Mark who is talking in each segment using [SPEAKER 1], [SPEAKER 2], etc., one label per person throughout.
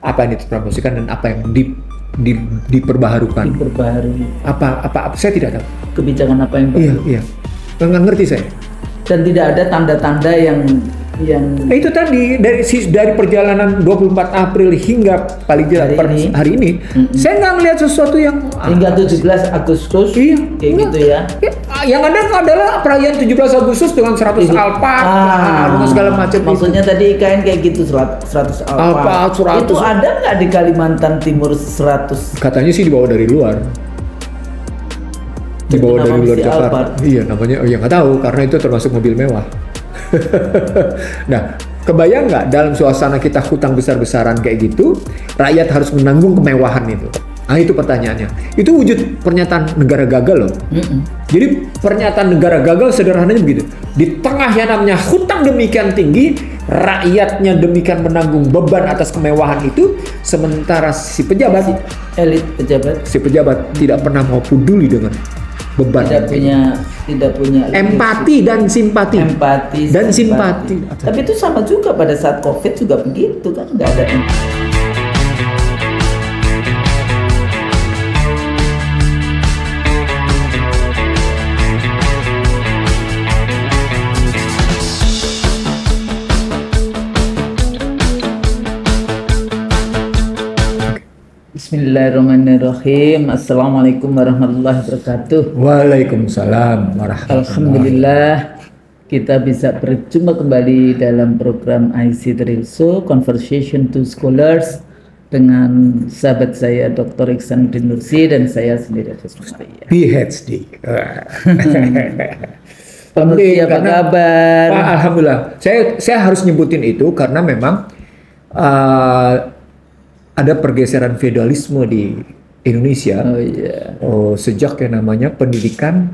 [SPEAKER 1] apa yang dipromosikan dan apa yang diperbaharukan. Apa saya tidak tahu.
[SPEAKER 2] Kebijakan apa yang baru?
[SPEAKER 1] Iya. Nggak ngerti saya.
[SPEAKER 2] Dan tidak ada tanda-tanda yang
[SPEAKER 1] itu tadi dari perjalanan 24 April hingga paling tidak hari ini, saya nggak melihat sesuatu yang
[SPEAKER 2] hingga 17 Agustus kayak gitu ya.
[SPEAKER 1] Yang ada adalah perayaan 17 Agustus dengan 100 alpat dengan segala macam.
[SPEAKER 2] Maksudnya itu. Tadi IKN kayak gitu 100 alpat. Itu ada nggak di Kalimantan Timur 100?
[SPEAKER 1] Katanya sih dibawa dari luar. Dibawa dari luar Jakarta. Iya, namanya nggak tahu karena itu termasuk mobil mewah. Nah, kebayang nggak dalam suasana kita hutang besar-besaran kayak gitu, rakyat harus menanggung kemewahan itu? Nah, itu pertanyaannya. Itu wujud pernyataan negara gagal loh. Jadi pernyataan negara gagal sederhananya begitu. Di tengah yang namanya hutang demikian tinggi, rakyatnya demikian menanggung beban atas kemewahan itu, sementara si pejabat,
[SPEAKER 2] elit pejabat
[SPEAKER 1] tidak pernah mau peduli dengan beban,
[SPEAKER 2] tidak punya
[SPEAKER 1] empati dan simpati. Tapi
[SPEAKER 2] itu sama juga pada saat COVID juga begitu kan, nggak ada empati. Bismillahirrahmanirrahim. Assalamualaikum warahmatullahi wabarakatuh.
[SPEAKER 1] Waalaikumsalam warahmatullahi wabarakatuh.
[SPEAKER 2] Alhamdulillah kita bisa berjumpa kembali dalam program IC Trilso Conversation to Scholars dengan sahabat saya Dr. Iksanuddin Nursi dan saya sendiri
[SPEAKER 1] PhD.
[SPEAKER 2] Apa kabar?
[SPEAKER 1] Alhamdulillah. Saya harus nyebutin itu karena memang ada pergeseran feodalisme di Indonesia. Sejak yang namanya pendidikan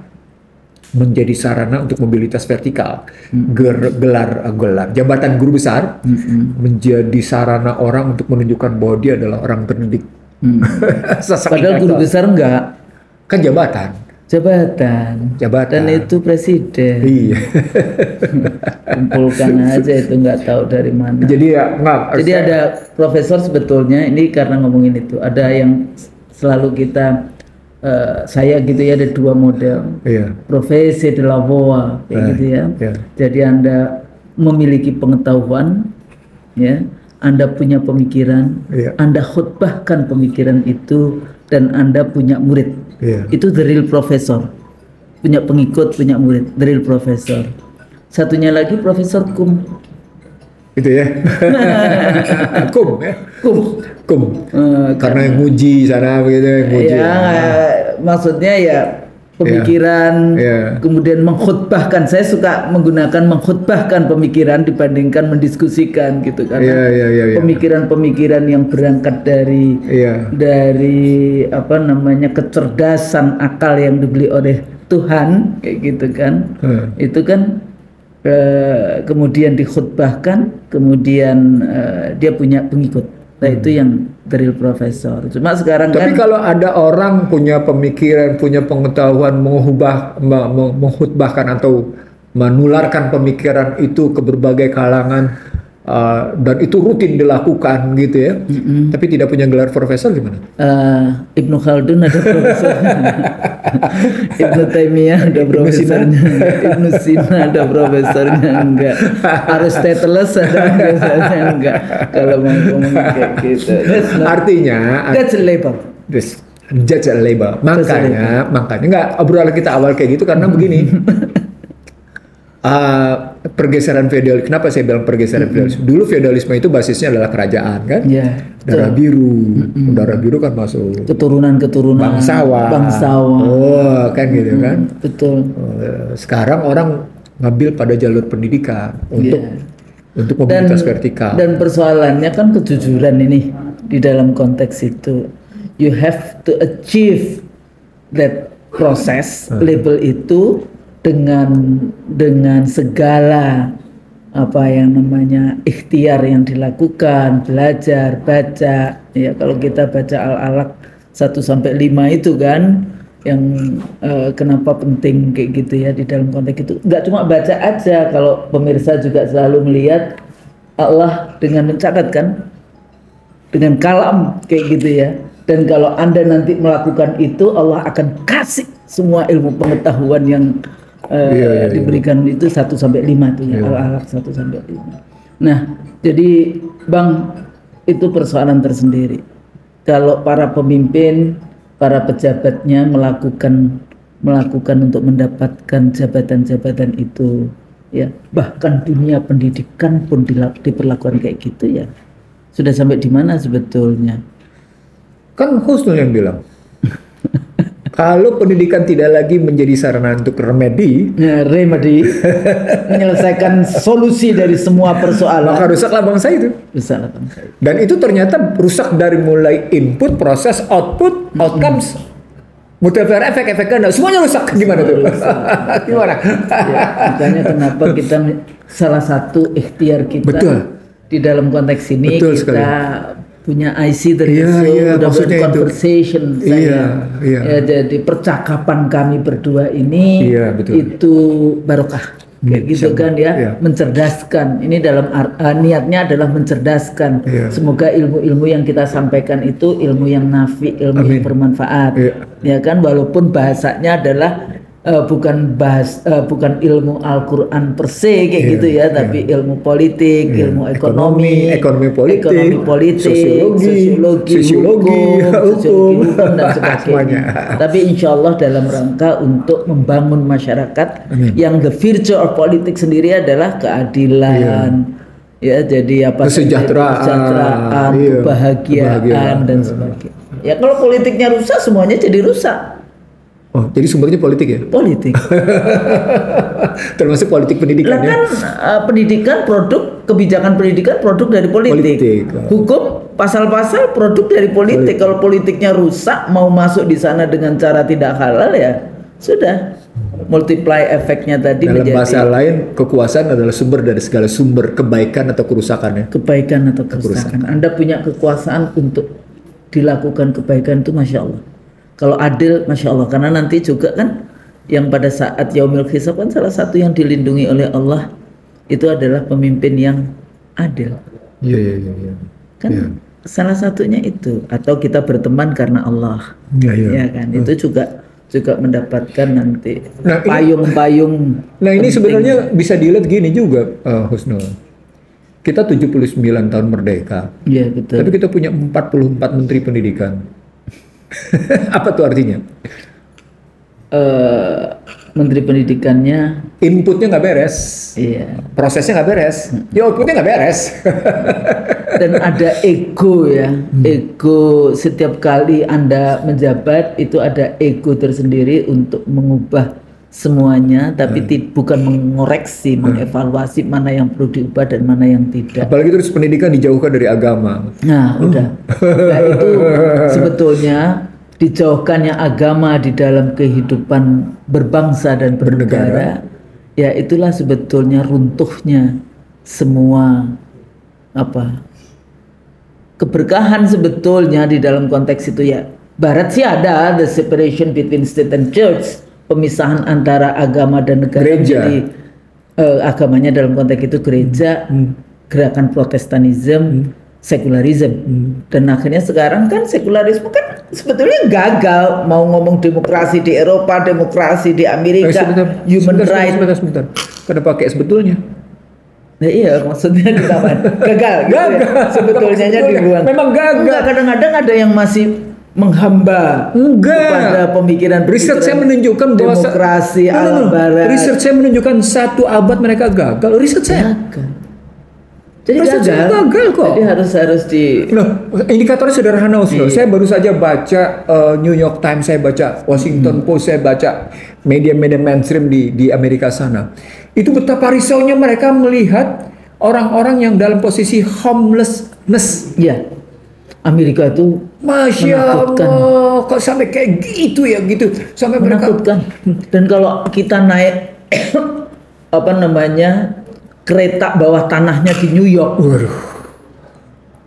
[SPEAKER 1] menjadi sarana untuk mobilitas vertikal. Gelar jabatan guru besar menjadi sarana orang untuk menunjukkan bahwa dia adalah orang terdidik.
[SPEAKER 2] Padahal guru besar enggak.
[SPEAKER 1] Kan jabatan. Dan
[SPEAKER 2] itu presiden. Iya. Kumpulkan aja itu, nggak tahu dari mana.
[SPEAKER 1] Jadi
[SPEAKER 2] ada profesor sebetulnya, ini karena ngomongin itu, ada yang selalu kita saya gitu ya, ada dua model. Profesi de la voix gitu ya. Jadi Anda memiliki pengetahuan, ya, Anda punya pemikiran, Anda khutbahkan pemikiran itu, dan Anda punya murid. Itu the real professor. Punya pengikut, punya murid, the real professor. Satunya lagi Profesor Kum.
[SPEAKER 1] Itu ya. Kum. Karena yang nguji sana begitu, nguji.
[SPEAKER 2] Maksudnya ya pemikiran, kemudian mengkhutbahkan. Saya suka menggunakan mengkhutbahkan pemikiran dibandingkan mendiskusikan gitu, karena pemikiran-pemikiran yang berangkat dari apa namanya kecerdasan akal yang dibeli oleh Tuhan kayak gitu kan, itu kan kemudian dikhutbahkan, kemudian dia punya pengikut. Nah itu yang real profesor. Cuma sekarang
[SPEAKER 1] tapi kalau ada orang punya pemikiran, punya pengetahuan, menghutbahkan atau menularkan pemikiran itu ke berbagai kalangan, dan itu rutin dilakukan gitu ya, tapi tidak punya gelar profesor, gimana?
[SPEAKER 2] Ibnu Khaldun ada profesor, Ibnu Taimiyah ada profesornya, Ibnu Sina ada profesornya, enggak. Aristoteles ada profesornya, enggak. Kalau mau ngomong kayak gitu,
[SPEAKER 1] artinya
[SPEAKER 2] that's a label.
[SPEAKER 1] Judge a label. Makanya enggak, obrolan kita awal kayak gitu karena begini. Pergeseran feodal. Kenapa saya bilang pergeseran feodalisme? Dulu feodalisme itu basisnya adalah kerajaan kan, darah biru, darah biru kan masuk
[SPEAKER 2] keturunan
[SPEAKER 1] bangsawan, kan gitu kan.
[SPEAKER 2] Betul.
[SPEAKER 1] Sekarang orang ngambil pada jalur pendidikan untuk mobilitas vertikal.
[SPEAKER 2] Dan persoalannya kan kejujuran ini di dalam konteks itu. You have to achieve that process, label itu dengan segala apa yang namanya ikhtiar yang dilakukan, belajar, baca. Ya kalau kita baca Al-Alaq 1-5 itu kan, yang kenapa penting kayak gitu ya di dalam konteks itu. Nggak cuma baca aja, kalau pemirsa juga selalu melihat Allah dengan mencatat kan. dengan kalam kayak gitu ya. Dan kalau Anda nanti melakukan itu, Allah akan kasih semua ilmu pengetahuan yang diberikan itu 1-5 tuh ya, Al-Alaq 1-5. Nah, jadi Bang, itu persoalan tersendiri. Kalau para pemimpin, para pejabatnya melakukan untuk mendapatkan jabatan-jabatan itu, ya bahkan dunia pendidikan pun diperlakukan kayak gitu ya. Sudah sampai di mana sebetulnya?
[SPEAKER 1] Kan Husnul yang bilang, kalau pendidikan tidak lagi menjadi sarana untuk remedi,
[SPEAKER 2] menyelesaikan solusi dari semua persoalan,
[SPEAKER 1] maka rusaklah bangsa itu. Dan itu ternyata rusak dari mulai input, proses, output, outcomes, multiplier efek-efeknya, semuanya rusak. Gimana tuh? Gimana?
[SPEAKER 2] Ya, makanya kenapa kita salah satu ikhtiar kita di dalam konteks ini kita punya IC dari conversation saya. Ya, jadi percakapan kami berdua ini itu barokah. Kayak gitu kan ya, mencerdaskan. Ini dalam niatnya adalah mencerdaskan. Semoga ilmu-ilmu yang kita sampaikan itu ilmu yang nafi, ilmu yang bermanfaat. Ya kan, walaupun bahasanya adalah bukan ilmu Al-Quran per se kayak gitu ya, tapi ilmu politik, ilmu ekonomi politik, sosiologi, hukum dan sebagainya. Tapi insya Allah dalam rangka untuk membangun masyarakat yang the virtue of politik sendiri adalah keadilan, ya jadi kesejahteraan, kebahagiaan dan sebagainya. Ya kalau politiknya rusak, semuanya jadi rusak.
[SPEAKER 1] Oh, jadi sumbernya politik ya?
[SPEAKER 2] Politik.
[SPEAKER 1] Termasuk politik pendidikan.
[SPEAKER 2] Lah kan pendidikan produk, kebijakan pendidikan produk dari politik. Hukum pasal-pasal produk dari politik. Kalau politiknya rusak, mau masuk di sana dengan cara tidak halal ya sudah. Multiply efeknya tadi
[SPEAKER 1] dalam bahasa lain, kekuasaan adalah sumber dari segala sumber kebaikan atau kerusakan ya.
[SPEAKER 2] Kebaikan atau kerusakan. Anda punya kekuasaan untuk dilakukan kebaikan itu Masya Allah. Kalau adil, Masya Allah, karena nanti juga kan yang pada saat Yaumil Hisab kan salah satu yang dilindungi oleh Allah itu adalah pemimpin yang adil.
[SPEAKER 1] Iya.
[SPEAKER 2] Kan salah satunya itu, atau kita berteman karena Allah. Ya kan, itu juga mendapatkan nanti payung-payung.
[SPEAKER 1] Nah ini sebenarnya bisa dilihat gini juga, Husnul. Kita 79 tahun merdeka.
[SPEAKER 2] Iya betul.
[SPEAKER 1] Tapi kita punya 44 menteri pendidikan. Apa tuh artinya?
[SPEAKER 2] Menteri pendidikannya
[SPEAKER 1] inputnya nggak beres, prosesnya nggak beres, outputnya nggak beres.
[SPEAKER 2] Dan ada ego ya, ego setiap kali Anda menjabat itu ada ego tersendiri untuk mengubah semuanya, tapi bukan mengoreksi, mengevaluasi mana yang perlu diubah dan mana yang tidak.
[SPEAKER 1] Apalagi terus pendidikan dijauhkan dari agama.
[SPEAKER 2] Nah, udah. Nah, itu sebetulnya dijauhkannya agama di dalam kehidupan berbangsa dan bernegara. Ya, itulah sebetulnya runtuhnya semua keberkahan sebetulnya di dalam konteks itu ya. Barat sih ada the separation between state and church. Pemisahan antara agama dan negara. Jadi agamanya dalam konteks itu gereja, gerakan Protestanisme, sekularisme. Dan akhirnya sekarang kan sekularisme kan sebetulnya gagal. Mau ngomong demokrasi di Eropa, demokrasi di Amerika, human rights.
[SPEAKER 1] Sebentar. Kenapa pakai sebetulnya?
[SPEAKER 2] Nah, iya, maksudnya gagal. Sebetulnya dibuang.
[SPEAKER 1] Memang gagal.
[SPEAKER 2] Kadang-kadang ada yang masih menghamba kepada pemikiran
[SPEAKER 1] riset saya menunjukkan bahwa
[SPEAKER 2] demokrasi ala barat.
[SPEAKER 1] Riset saya menunjukkan 1 abad mereka gagal. Riset saya
[SPEAKER 2] jadi gagal
[SPEAKER 1] kok.
[SPEAKER 2] Jadi harus di
[SPEAKER 1] indikatornya sederhana. Saya baru saja baca New York Times, saya baca Washington Post, saya baca media-media mainstream di Amerika sana. Itu betapa risaunya mereka melihat orang-orang yang dalam posisi homelessness.
[SPEAKER 2] Iya. Amerika itu
[SPEAKER 1] Masya Allah, kok sampai kayak gitu ya gitu, sampai
[SPEAKER 2] menakutkan. Dan kalau kita naik kereta bawah tanahnya di New York,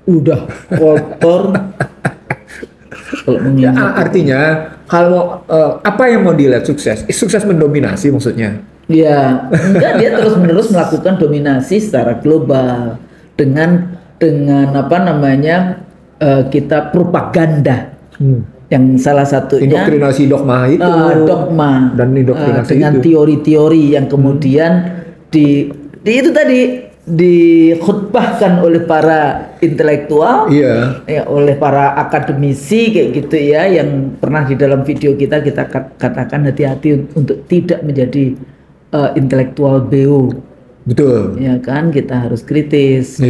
[SPEAKER 2] udah kotor.
[SPEAKER 1] Artinya kalau apa yang mau dilihat sukses mendominasi maksudnya?
[SPEAKER 2] Ya, enggak, dia terus-menerus melakukan dominasi secara global dengan kita propaganda. Yang salah satunya
[SPEAKER 1] indoktrinasi dogma itu,
[SPEAKER 2] dogma
[SPEAKER 1] dan indoktrinasi
[SPEAKER 2] dengan teori-teori yang kemudian itu tadi dikhutbahkan oleh para intelektual, ya, oleh para akademisi kayak gitu ya, yang pernah di dalam video kita katakan hati-hati untuk tidak menjadi intelektual BO.
[SPEAKER 1] Betul.
[SPEAKER 2] Ya kan, kita harus kritis,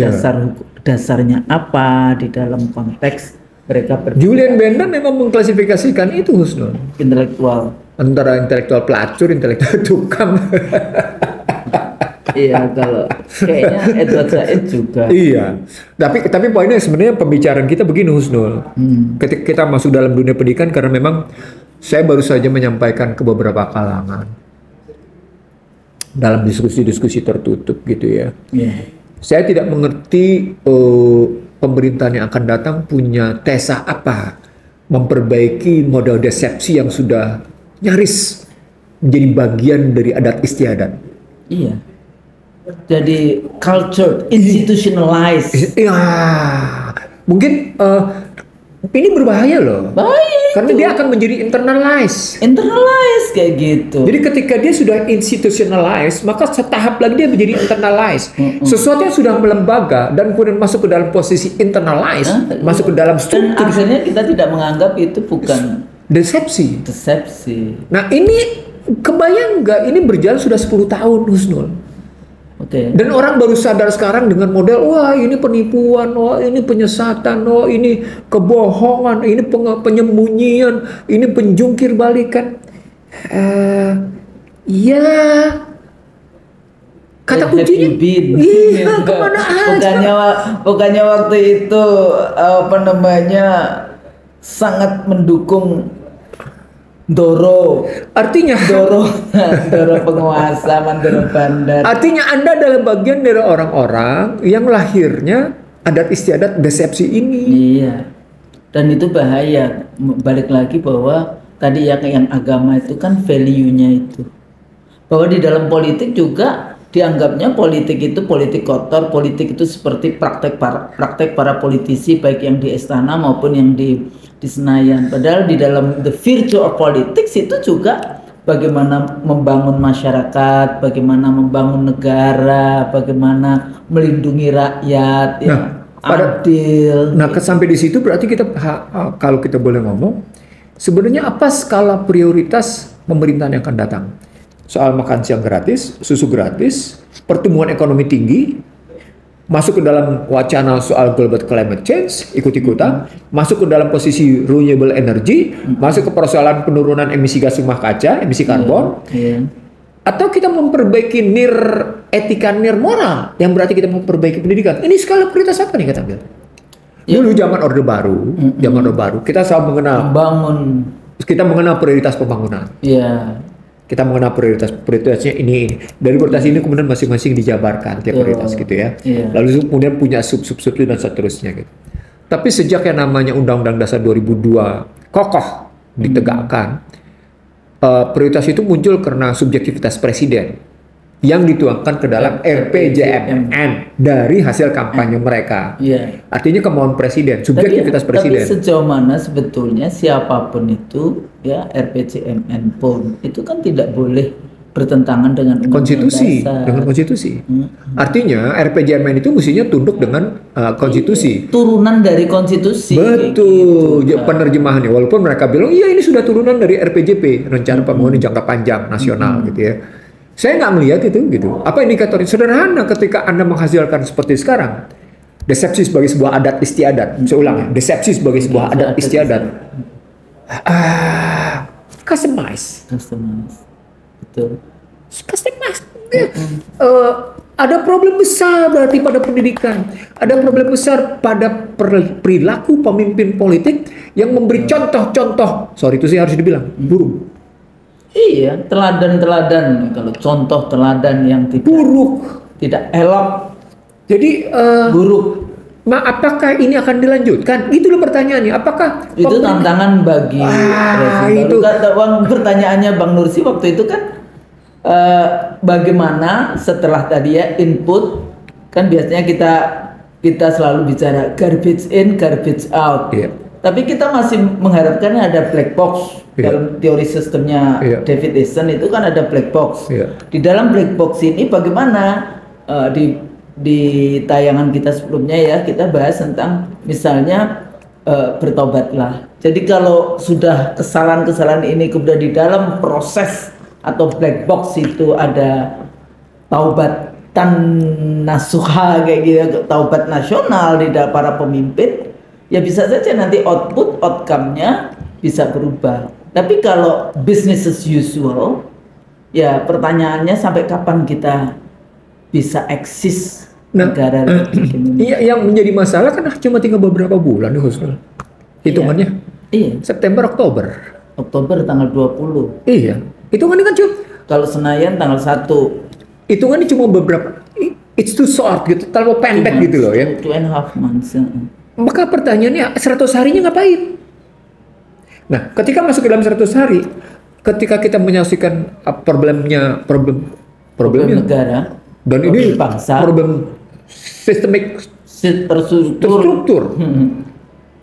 [SPEAKER 2] dasarnya apa di dalam konteks mereka
[SPEAKER 1] Julian Bender memang mengklasifikasikan itu, Husnul,
[SPEAKER 2] intelektual,
[SPEAKER 1] antara intelektual pelacur, intelektual tukang.
[SPEAKER 2] Iya, kalau kayaknya Edward Said juga.
[SPEAKER 1] Iya, tapi poinnya sebenarnya pembicaraan kita begini, Husnul. Ketika kita masuk dalam dunia pendidikan, karena memang saya baru saja menyampaikan ke beberapa kalangan dalam diskusi-diskusi tertutup gitu ya. Saya tidak mengerti pemerintahan yang akan datang punya tesa apa memperbaiki model desepsi yang sudah nyaris menjadi bagian dari adat istiadat.
[SPEAKER 2] Iya. Jadi culture institutionalized.
[SPEAKER 1] Iya. Mungkin ini berbahaya loh.
[SPEAKER 2] Bahaya.
[SPEAKER 1] Karena dia akan menjadi internalized
[SPEAKER 2] kayak gitu.
[SPEAKER 1] Jadi ketika dia sudah institutionalized, maka setahap lagi dia menjadi internalized. Sesuatu yang sudah melembaga dan kemudian masuk ke dalam posisi internalized, masuk ke dalam struktur.
[SPEAKER 2] Dan akhirnya kita tidak menganggap itu bukan
[SPEAKER 1] desepsi. Nah ini kebayang nggak, ini berjalan sudah 10 tahun, Husnul. Dan orang baru sadar sekarang dengan model, wah ini penipuan, wah ini penyesatan, wah ini kebohongan, ini penyembunyian, ini penjungkir balikan. Ya, kata kuncinya, iya, kemana aja?
[SPEAKER 2] Bukannya waktu itu sangat mendukung Doro penguasa, Mandoro Bandar.
[SPEAKER 1] Artinya Anda adalah bagian dari orang-orang yang lahirnya adat istiadat desepsi ini.
[SPEAKER 2] Iya. Dan itu bahaya. Balik lagi bahwa tadi yang agama itu kan value-nya itu. Bahwa di dalam politik juga dianggapnya politik itu politik kotor, politik itu seperti praktek para politisi baik yang di istana maupun yang di Senayan. Padahal di dalam the virtue of politics itu juga bagaimana membangun masyarakat, bagaimana membangun negara, bagaimana melindungi rakyat, adil.
[SPEAKER 1] Nah, sampai di situ berarti kita kalau kita boleh ngomong, sebenarnya apa skala prioritas pemerintahan yang akan datang? Soal makan siang gratis, susu gratis, pertumbuhan ekonomi tinggi, masuk ke dalam wacana soal global climate change, ikut-ikutan, masuk ke dalam posisi renewable energy, masuk ke persoalan penurunan emisi gas rumah kaca, emisi karbon, atau kita memperbaiki etika moral, yang berarti kita memperbaiki pendidikan. Ini skala prioritas apa nih kata Bill? Dulu zaman Orde Baru, kita selalu mengenal prioritas pembangunan. Kita mengenal prioritasnya ini. Dari prioritas ini kemudian masing-masing dijabarkan tiap prioritas gitu ya. Lalu kemudian punya sub dan seterusnya gitu. Tapi sejak yang namanya Undang-Undang Dasar 2002 kokoh ditegakkan, prioritas itu muncul karena subjektivitas presiden yang dituangkan ke dalam RPJMN dari hasil kampanye mereka. Artinya kemauan presiden, subjektivitas presiden.
[SPEAKER 2] Tapi sejauh mana sebetulnya siapapun itu, ya RPJMN pun itu kan tidak boleh bertentangan dengan
[SPEAKER 1] konstitusi. Artinya RPJMN itu mestinya tunduk dengan konstitusi.
[SPEAKER 2] Turunan dari konstitusi.
[SPEAKER 1] Betul, gitu, penerjemahannya. Walaupun mereka bilang, iya ini sudah turunan dari RPJP, Rencana Pembangunan Jangka Panjang Nasional, gitu ya. Saya nggak melihat itu gitu. Apa indikatornya? Sederhana, ketika Anda menghasilkan seperti sekarang, desepsi sebagai sebuah adat istiadat. Saya ulang ya, desepsi sebagai sebuah adat istiadat. Customize.
[SPEAKER 2] Betul.
[SPEAKER 1] Customize. Ada problem besar berarti pada pendidikan. Ada problem besar pada perilaku pemimpin politik yang memberi contoh-contoh. Sorry itu sih harus dibilang buruk.
[SPEAKER 2] Iya, teladan-teladan, kalau contoh teladan yang
[SPEAKER 1] buruk,
[SPEAKER 2] tidak elok,
[SPEAKER 1] jadi buruk. Apakah ini akan dilanjutkan? Itu loh pertanyaannya. Apakah
[SPEAKER 2] itu tantangan bagi itu pertanyaannya Bang Nursi waktu itu kan bagaimana setelah tadi ya input, kan biasanya kita kita selalu bicara garbage in, garbage out. Tapi kita masih mengharapkan ada black box. Dalam teori sistemnya David Easton itu kan ada black box. Di dalam black box ini bagaimana di tayangan kita sebelumnya ya kita bahas tentang misalnya bertobatlah. Jadi kalau sudah kesalahan-kesalahan ini kemudian di dalam proses atau black box itu ada taubatan nasuha kayak gitu, taubat nasional di para pemimpin, ya bisa saja nanti outcome-nya bisa berubah. Tapi kalau business as usual, ya pertanyaannya sampai kapan kita bisa eksis negara
[SPEAKER 1] Iya, yang menjadi masalah kan cuma tinggal beberapa bulan nih Husnul. Hitungannya.
[SPEAKER 2] Iya.
[SPEAKER 1] September, Oktober.
[SPEAKER 2] Oktober tanggal 20.
[SPEAKER 1] Iya. Hitungannya kan cuma
[SPEAKER 2] kalau Senayan tanggal 1.
[SPEAKER 1] Hitungannya cuma beberapa. It's too short gitu, terlalu pendek gitu loh ya.
[SPEAKER 2] 2.5 months.
[SPEAKER 1] Maka pertanyaannya 100 harinya ngapain? Nah, ketika masuk ke dalam 100 hari, ketika kita menyelesaikan problemnya
[SPEAKER 2] negara
[SPEAKER 1] dan ini
[SPEAKER 2] bangsa,
[SPEAKER 1] problem sistemik
[SPEAKER 2] terstruktur.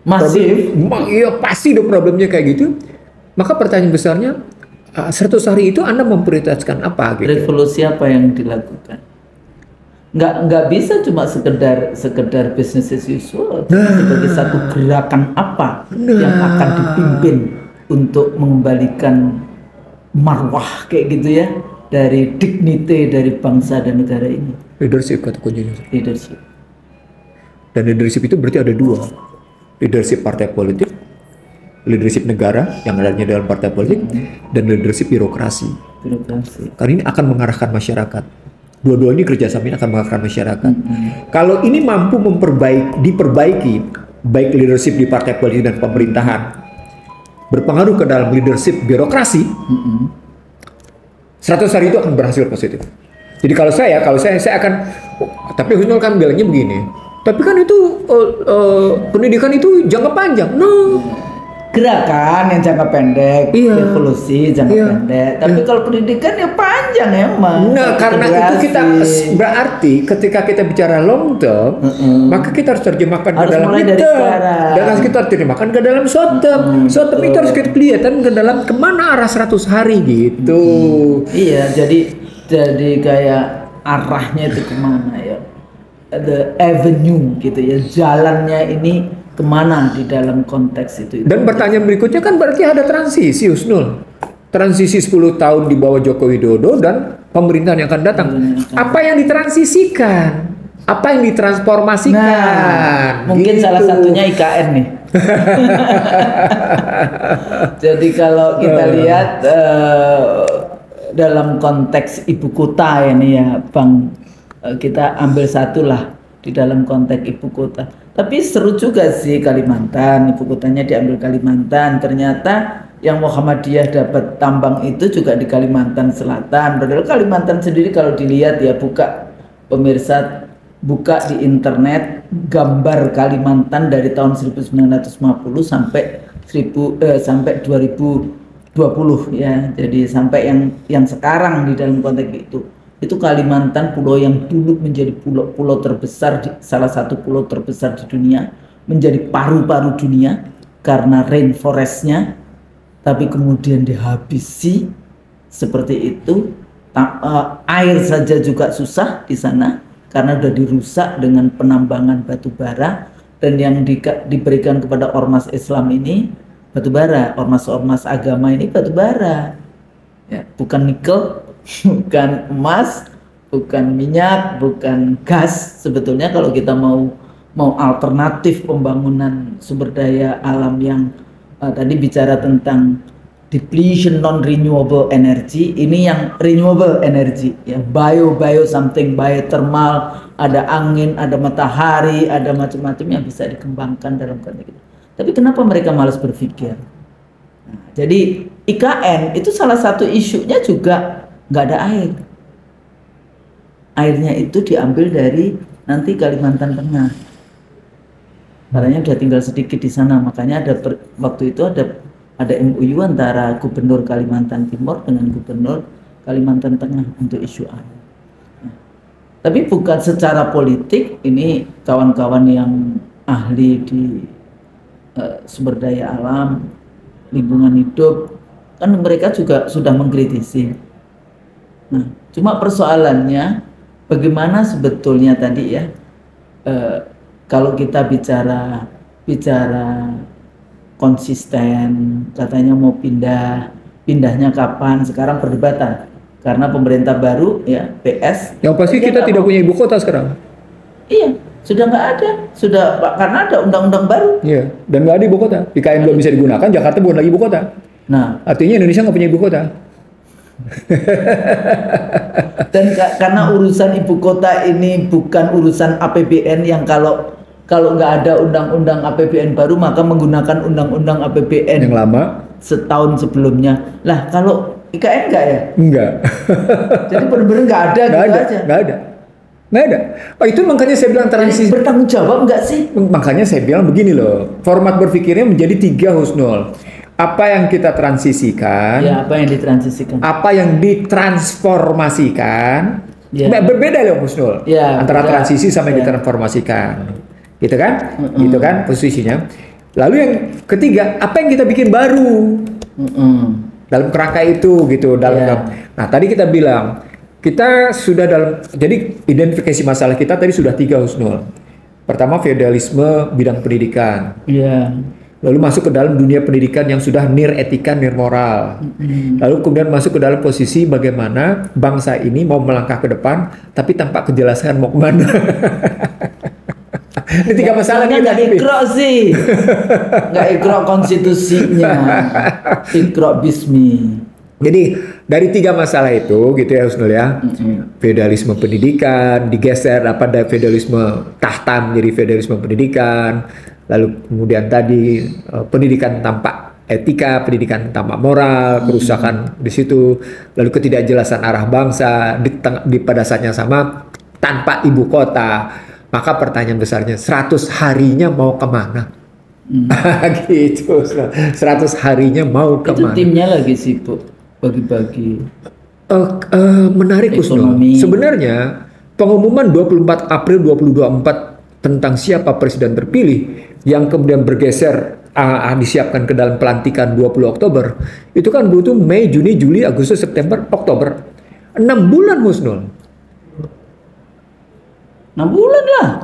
[SPEAKER 2] Masif,
[SPEAKER 1] iya pasti ada problemnya kayak gitu. Maka pertanyaan besarnya 100 hari itu Anda memprioritaskan apa gitu?
[SPEAKER 2] Revolusi apa yang dilakukan? Nggak bisa cuma sekedar business as usual. Sebagai satu gerakan apa yang akan dipimpin untuk mengembalikan marwah kayak gitu ya dari dignity dari bangsa dan negara ini.
[SPEAKER 1] Leadership kata kuncinya.
[SPEAKER 2] Leadership.
[SPEAKER 1] Dan leadership itu berarti ada dua. Leadership partai politik, leadership negara yang adanya dalam partai politik, dan leadership birokrasi. Karena ini akan mengarahkan masyarakat. Dua-duanya kerjasama ini akan mengarahkan masyarakat. Kalau ini mampu diperbaiki, baik leadership di partai politik dan pemerintahan, berpengaruh ke dalam leadership birokrasi, 100 hari itu akan berhasil positif. Jadi kalau saya akan, tapi Husnul kan bilangnya begini. Tapi kan itu pendidikan itu jangka panjang.
[SPEAKER 2] Gerakan yang jangka pendek, revolusi jangka pendek. Tapi kalau pendidikan ya panjang emang.
[SPEAKER 1] Nah, karena itu kita berarti ketika kita bicara long term, maka kita harus terjemahkan ke dalam midterm. Dan harus kita terjemahkan ke dalam short term. Short term itu harus kita kelihatan ke dalam kemana arah 100 hari gitu.
[SPEAKER 2] Iya, jadi kayak arahnya itu kemana ya? The avenue gitu ya, jalannya ini kemana di dalam konteks itu.
[SPEAKER 1] Dan pertanyaan berikutnya kan berarti ada transisi Husnul. Transisi 10 tahun di bawah Joko Widodo dan pemerintahan yang akan datang. Apa yang ditransisikan? Apa yang ditransformasikan?
[SPEAKER 2] Nah, mungkin
[SPEAKER 1] gitu.
[SPEAKER 2] Salah satunya IKN nih. Jadi kalau kita lihat dalam konteks ibu kota ini ya Bang, kita ambil satu lah di dalam konteks ibu kota. Tapi seru juga sih Kalimantan, ibu kotanya diambil Kalimantan. Ternyata yang Muhammadiyah dapat tambang itu juga di Kalimantan Selatan. Padahal Kalimantan sendiri kalau dilihat ya, pemirsa buka di internet gambar Kalimantan dari tahun 1950 sampai 2020 ya. Jadi sampai yang sekarang di dalam konteks itu Kalimantan, pulau yang dulu menjadi pulau terbesar, salah satu pulau terbesar di dunia, menjadi paru-paru dunia karena rainforestnya, tapi kemudian dihabisi seperti itu. Air saja juga susah di sana karena sudah dirusak dengan penambangan batu bara, dan yang diberikan kepada ormas Islam ini batu bara, ormas-ormas agama ini batu bara ya, bukan nikel, bukan emas, bukan minyak, bukan gas. Sebetulnya kalau kita mau alternatif pembangunan sumber daya alam yang tadi bicara tentang depletion non renewable energy, ini yang renewable energy ya, bio something, biotermal, ada angin, ada matahari, ada macam-macam yang bisa dikembangkan dalam konteks itu. Tapi kenapa mereka malas berpikir? Nah, jadi IKN itu salah satu isunya juga nggak ada air. Airnya itu diambil dari nanti Kalimantan Tengah. Katanya udah tinggal sedikit di sana, makanya waktu itu ada MOU antara Gubernur Kalimantan Timur dengan Gubernur Kalimantan Tengah untuk isu air. Nah, Tapi bukan secara politik, ini kawan-kawan yang ahli di sumber daya alam, lingkungan hidup, kan mereka juga sudah mengkritisi. Nah, cuma persoalannya bagaimana sebetulnya tadi ya, kalau kita bicara konsisten, katanya mau pindahnya kapan, sekarang perdebatan karena pemerintah baru ya PS.
[SPEAKER 1] Yang pasti kita tidak punya ibu kota sekarang.
[SPEAKER 2] Iya, sudah nggak ada, karena ada undang-undang baru.
[SPEAKER 1] Iya, dan nggak ada ibu kota. IKN belum bisa digunakan, Jakarta bukan lagi ibu kota. Nah, artinya Indonesia nggak punya ibu kota.
[SPEAKER 2] Dan karena urusan ibu kota ini bukan urusan APBN yang kalau nggak ada undang-undang APBN baru maka menggunakan undang-undang APBN
[SPEAKER 1] yang lama
[SPEAKER 2] setahun sebelumnya. Lah kalau IKN nggak ya?
[SPEAKER 1] Enggak.
[SPEAKER 2] Jadi benar-benar nggak ada gitu aja.
[SPEAKER 1] Nggak ada. Oh, itu makanya saya bilang transisi.
[SPEAKER 2] Bertanggung jawab nggak sih?
[SPEAKER 1] Makanya saya bilang begini loh, format berpikirnya menjadi 3 Husnul. Apa yang kita transisikan?
[SPEAKER 2] Ya, apa yang ditransisikan?
[SPEAKER 1] Apa yang ditransformasikan? Ya. Berbeda loh Husnul. Ya, antara transisi sama yang ditransformasikan. Gitu kan? Gitu kan posisinya. Lalu yang ketiga, apa yang kita bikin baru? Dalam kerangka itu gitu. Nah, tadi kita bilang kita sudah jadi identifikasi masalah kita tadi sudah 3 Husnul. Pertama, feodalisme bidang pendidikan.
[SPEAKER 2] Iya.
[SPEAKER 1] Lalu masuk ke dalam dunia pendidikan yang sudah nir etika, nir moral. Lalu kemudian masuk ke dalam posisi bagaimana bangsa ini mau melangkah ke depan, tapi tanpa kejelasan mau kemana. Ini 3 masalah nih.
[SPEAKER 2] Nggak ikrok sih. Nggak ikrok konstitusinya. Ikrok bismi.
[SPEAKER 1] Jadi dari 3 masalah itu gitu ya Husnul ya. Feodalisme pendidikan digeser feodalisme tahta menjadi feodalisme pendidikan. Lalu kemudian tadi pendidikan tanpa etika, pendidikan tanpa moral, kerusakan di situ. Lalu ketidakjelasan arah bangsa pada saatnya sama tanpa ibu kota. Maka pertanyaan besarnya 100 harinya mau kemana? Gitu. 100 harinya mau kemana?
[SPEAKER 2] Itu timnya lagi sibuk bagi-bagi.
[SPEAKER 1] Menarik Husnul. Sebenarnya pengumuman 24 April 2024 tentang siapa presiden terpilih yang kemudian bergeser disiapkan ke dalam pelantikan 20 Oktober itu kan butuh Mei, Juni, Juli, Agustus, September, Oktober 6 bulan Husnul.
[SPEAKER 2] 6 bulan lah.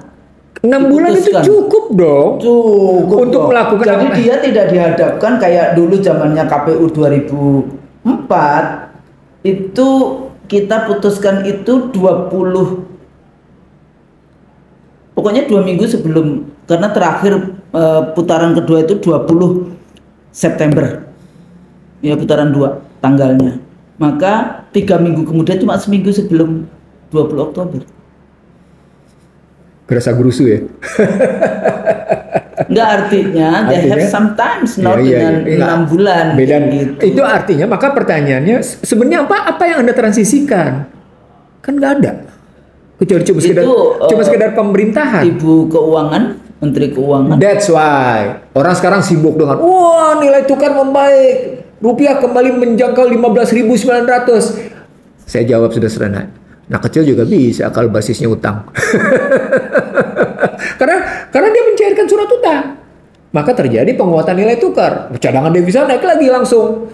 [SPEAKER 1] 6 bulan itu cukup dong.
[SPEAKER 2] Cukup
[SPEAKER 1] untuk melakukan.
[SPEAKER 2] Jadi dia tidak dihadapkan kayak dulu zamannya KPU 2004 itu kita putuskan itu 20 pokoknya 2 minggu sebelum, karena terakhir putaran kedua itu 20 September ya, putaran 2 tanggalnya, maka 3 minggu kemudian cuma seminggu sebelum 20 Oktober.
[SPEAKER 1] Berasa gerusu ya?
[SPEAKER 2] Enggak, artinya they have sometimes not dengan 6 bulan
[SPEAKER 1] beda gitu. Itu artinya, maka pertanyaannya sebenarnya apa yang Anda transisikan? Kan nggak ada. Kecuali cuma sekedar pemerintahan.
[SPEAKER 2] Ibu Keuangan, Menteri Keuangan.
[SPEAKER 1] That's why orang sekarang sibuk dengan wah nilai tukar membaik, rupiah kembali menjangkau 15.900. Saya jawab sudah sederhana. Nah kecil juga bisa kalau basisnya utang. karena dia mencairkan surat utang. Maka terjadi penguatan nilai tukar. Cadangan devisa naik lagi langsung.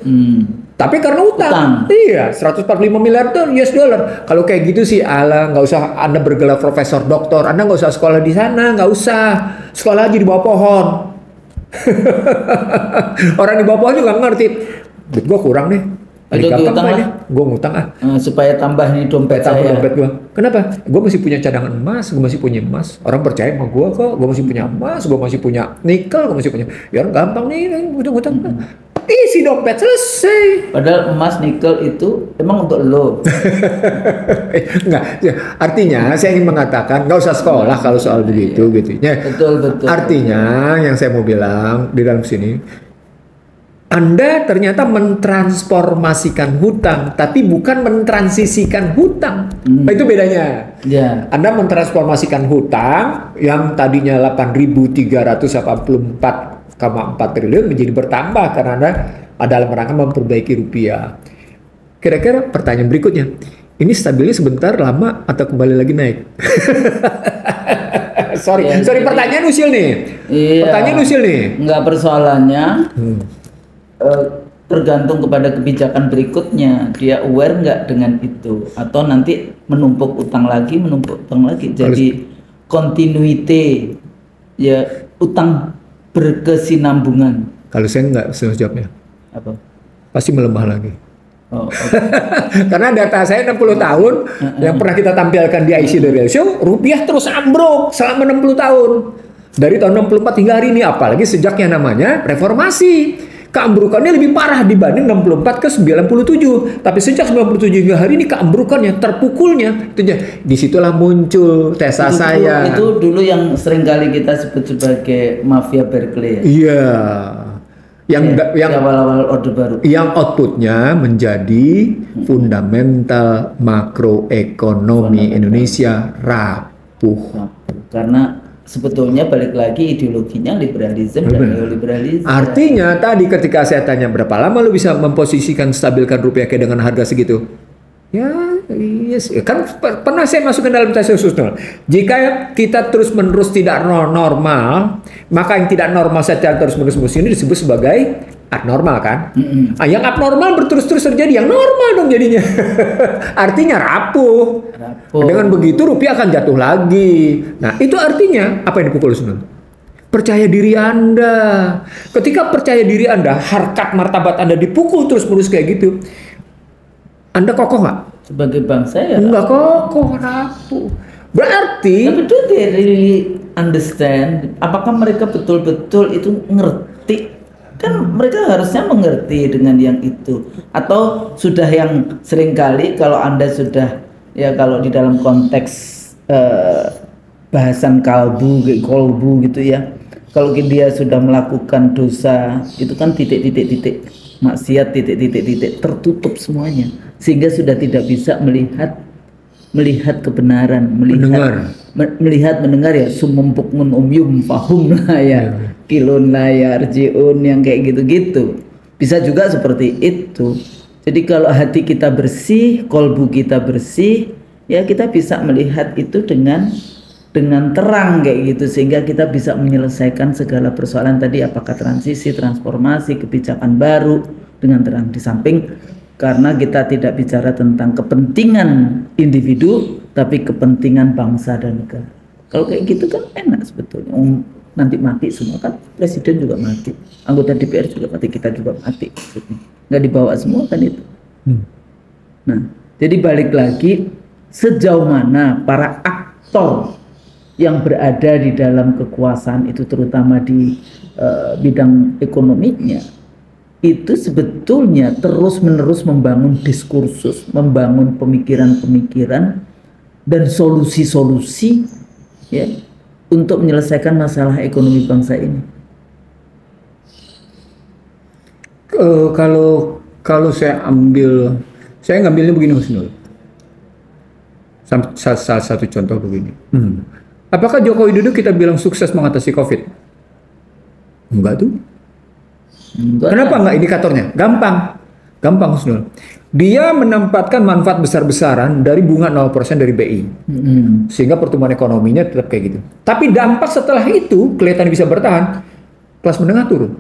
[SPEAKER 1] Tapi karena utang. Iya, 145 miliar US dollar. Kalau kayak gitu sih, nggak usah Anda bergelar profesor doktor. Anda nggak usah sekolah di sana, nggak usah. Sekolah aja di bawah pohon. Orang di bawah pohon juga ngerti. Duit gue kurang nih. Gue ngutang
[SPEAKER 2] supaya tambah nih dompet
[SPEAKER 1] gue. Kenapa? Gue masih punya cadangan emas, gue masih punya emas. Orang percaya sama gue kok. Gue masih punya emas, gue masih punya nikel, gue masih punya. Ya gampang nih, ngutang. Isi dompet selesai.
[SPEAKER 2] Padahal emas, nikel itu emang untuk lo.
[SPEAKER 1] Enggak. Ya, artinya saya ingin mengatakan nggak usah sekolah kalau soal begitu gitu. Ya,
[SPEAKER 2] betul.
[SPEAKER 1] Artinya yang saya mau bilang di dalam sini. Anda ternyata mentransformasikan hutang, tapi bukan mentransisikan hutang. Itu bedanya.
[SPEAKER 2] Yeah.
[SPEAKER 1] Anda mentransformasikan hutang yang tadinya 8.384,4 triliun menjadi bertambah karena Anda dalam rangka memperbaiki rupiah. Kira-kira pertanyaan berikutnya, ini stabilnya sebentar, lama, atau kembali lagi naik? sorry pertanyaan usil nih.
[SPEAKER 2] Iya,
[SPEAKER 1] pertanyaan usil nih.
[SPEAKER 2] Enggak, persoalannya tergantung kepada kebijakan berikutnya. Dia aware nggak dengan itu, atau nanti menumpuk utang lagi. Jadi continuity, ya, utang berkesinambungan.
[SPEAKER 1] Kalau saya nggak jawabnya.
[SPEAKER 2] Apa?
[SPEAKER 1] Pasti melemah lagi.
[SPEAKER 2] Oh, okay.
[SPEAKER 1] Karena data saya 60 tahun yang pernah kita tampilkan di IC The Real Show, rupiah terus ambruk selama 60 tahun. Dari tahun 64 hingga hari ini, apalagi sejak yang namanya reformasi. Keambrukannya lebih parah dibanding 64 ke 97. Tapi sejak 97 hingga hari ini keambrukannya, terpukulnya, itu disitulah muncul tesa saya.
[SPEAKER 2] Itu dulu yang sering kali kita sebut sebagai mafia Berkeley.
[SPEAKER 1] Iya. Yang
[SPEAKER 2] awal-awal Orde Baru.
[SPEAKER 1] Yang outputnya menjadi fundamental makroekonomi Indonesia rapuh.
[SPEAKER 2] Karena sebetulnya balik lagi ideologinya liberalisme dan neoliberalisme.
[SPEAKER 1] Artinya tadi ketika saya tanya berapa lama lu bisa memposisikan stabilkan rupiah kayak dengan harga segitu? Ya, yes. Kan pernah saya masukkan dalam tes khusus. Jika kita terus menerus tidak normal, maka yang tidak normal secara terus menerus ini disebut sebagai abnormal kan? Yang abnormal berterus-terus terjadi, yang normal dong jadinya. Artinya rapuh. Dengan begitu rupiah akan jatuh lagi. Nah, itu artinya apa yang dipukul Sunul? Percaya diri Anda. Ketika percaya diri Anda, harkat martabat Anda dipukul terus-menerus kayak gitu. Anda kokoh nggak?
[SPEAKER 2] Sebagai bangsa ya?
[SPEAKER 1] Nggak kokoh, rapuh. Berarti.
[SPEAKER 2] Tapi do they really understand? Apakah mereka betul-betul itu ngerti? Kan mereka harusnya mengerti dengan yang itu. Atau sudah yang seringkali kalau Anda sudah, ya kalau di dalam konteks bahasan kolbu gitu ya. Kalau dia sudah melakukan dosa, itu kan titik-titik maksiat, titik-titik tertutup semuanya, sehingga sudah tidak bisa melihat kebenaran, mendengar ya, sumempukmun umyum fahum lah ya, kilun lah ya, arjiun, yang kayak gitu-gitu. Bisa juga seperti itu. Jadi kalau hati kita bersih, kolbu kita bersih, ya kita bisa melihat itu dengan terang kayak gitu, sehingga kita bisa menyelesaikan segala persoalan tadi, apakah transisi, transformasi, kebijakan baru dengan terang. Di samping karena kita tidak bicara tentang kepentingan individu, tapi kepentingan bangsa dan negara. Kalau kayak gitu kan enak sebetulnya. Nanti mati semua kan, presiden juga mati, anggota DPR juga mati, kita juga mati. Nggak dibawa semua kan itu. Nah, jadi balik lagi, sejauh mana para aktor yang berada di dalam kekuasaan itu, terutama di bidang ekonominya, itu sebetulnya terus-menerus membangun diskursus, membangun pemikiran-pemikiran dan solusi-solusi ya untuk menyelesaikan masalah ekonomi bangsa ini.
[SPEAKER 1] Kalau saya ngambilnya begini Mas Nur. Salah satu contoh begini. Apakah Joko Widodo kita bilang sukses mengatasi COVID? Enggak tuh. Kenapa enggak indikatornya? Gampang Husnul. Dia menempatkan manfaat besar-besaran dari bunga 0% dari BI. Sehingga pertumbuhan ekonominya tetap kayak gitu. Tapi dampak setelah itu kelihatan bisa bertahan. Kelas menengah turun.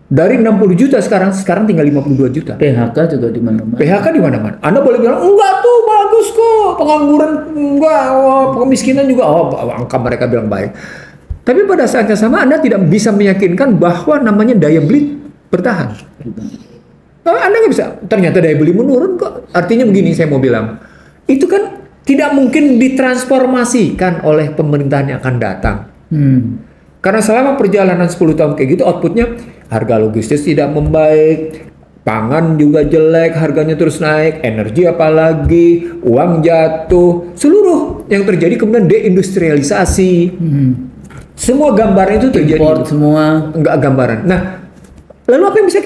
[SPEAKER 1] Dari 60 juta sekarang tinggal 52 juta.
[SPEAKER 2] PHK juga di mana-mana.
[SPEAKER 1] PHK di mana-mana. Anda boleh bilang enggak tuh bagus kok, pengangguran enggak, kemiskinan juga angka mereka bilang baik. Tapi pada saat yang sama Anda tidak bisa meyakinkan bahwa namanya daya beli bertahan. Anda nggak bisa. Ternyata daya beli menurun kok. Artinya begini saya mau bilang, itu kan tidak mungkin ditransformasikan oleh pemerintahan yang akan datang. Karena selama perjalanan 10 tahun kayak gitu, outputnya harga logistik tidak membaik, pangan juga jelek, harganya terus naik, energi apalagi, uang jatuh, seluruh yang terjadi kemudian deindustrialisasi. Semua gambaran itu terjadi.
[SPEAKER 2] Import semua.
[SPEAKER 1] Enggak gambaran. Nah, lalu apa yang bisa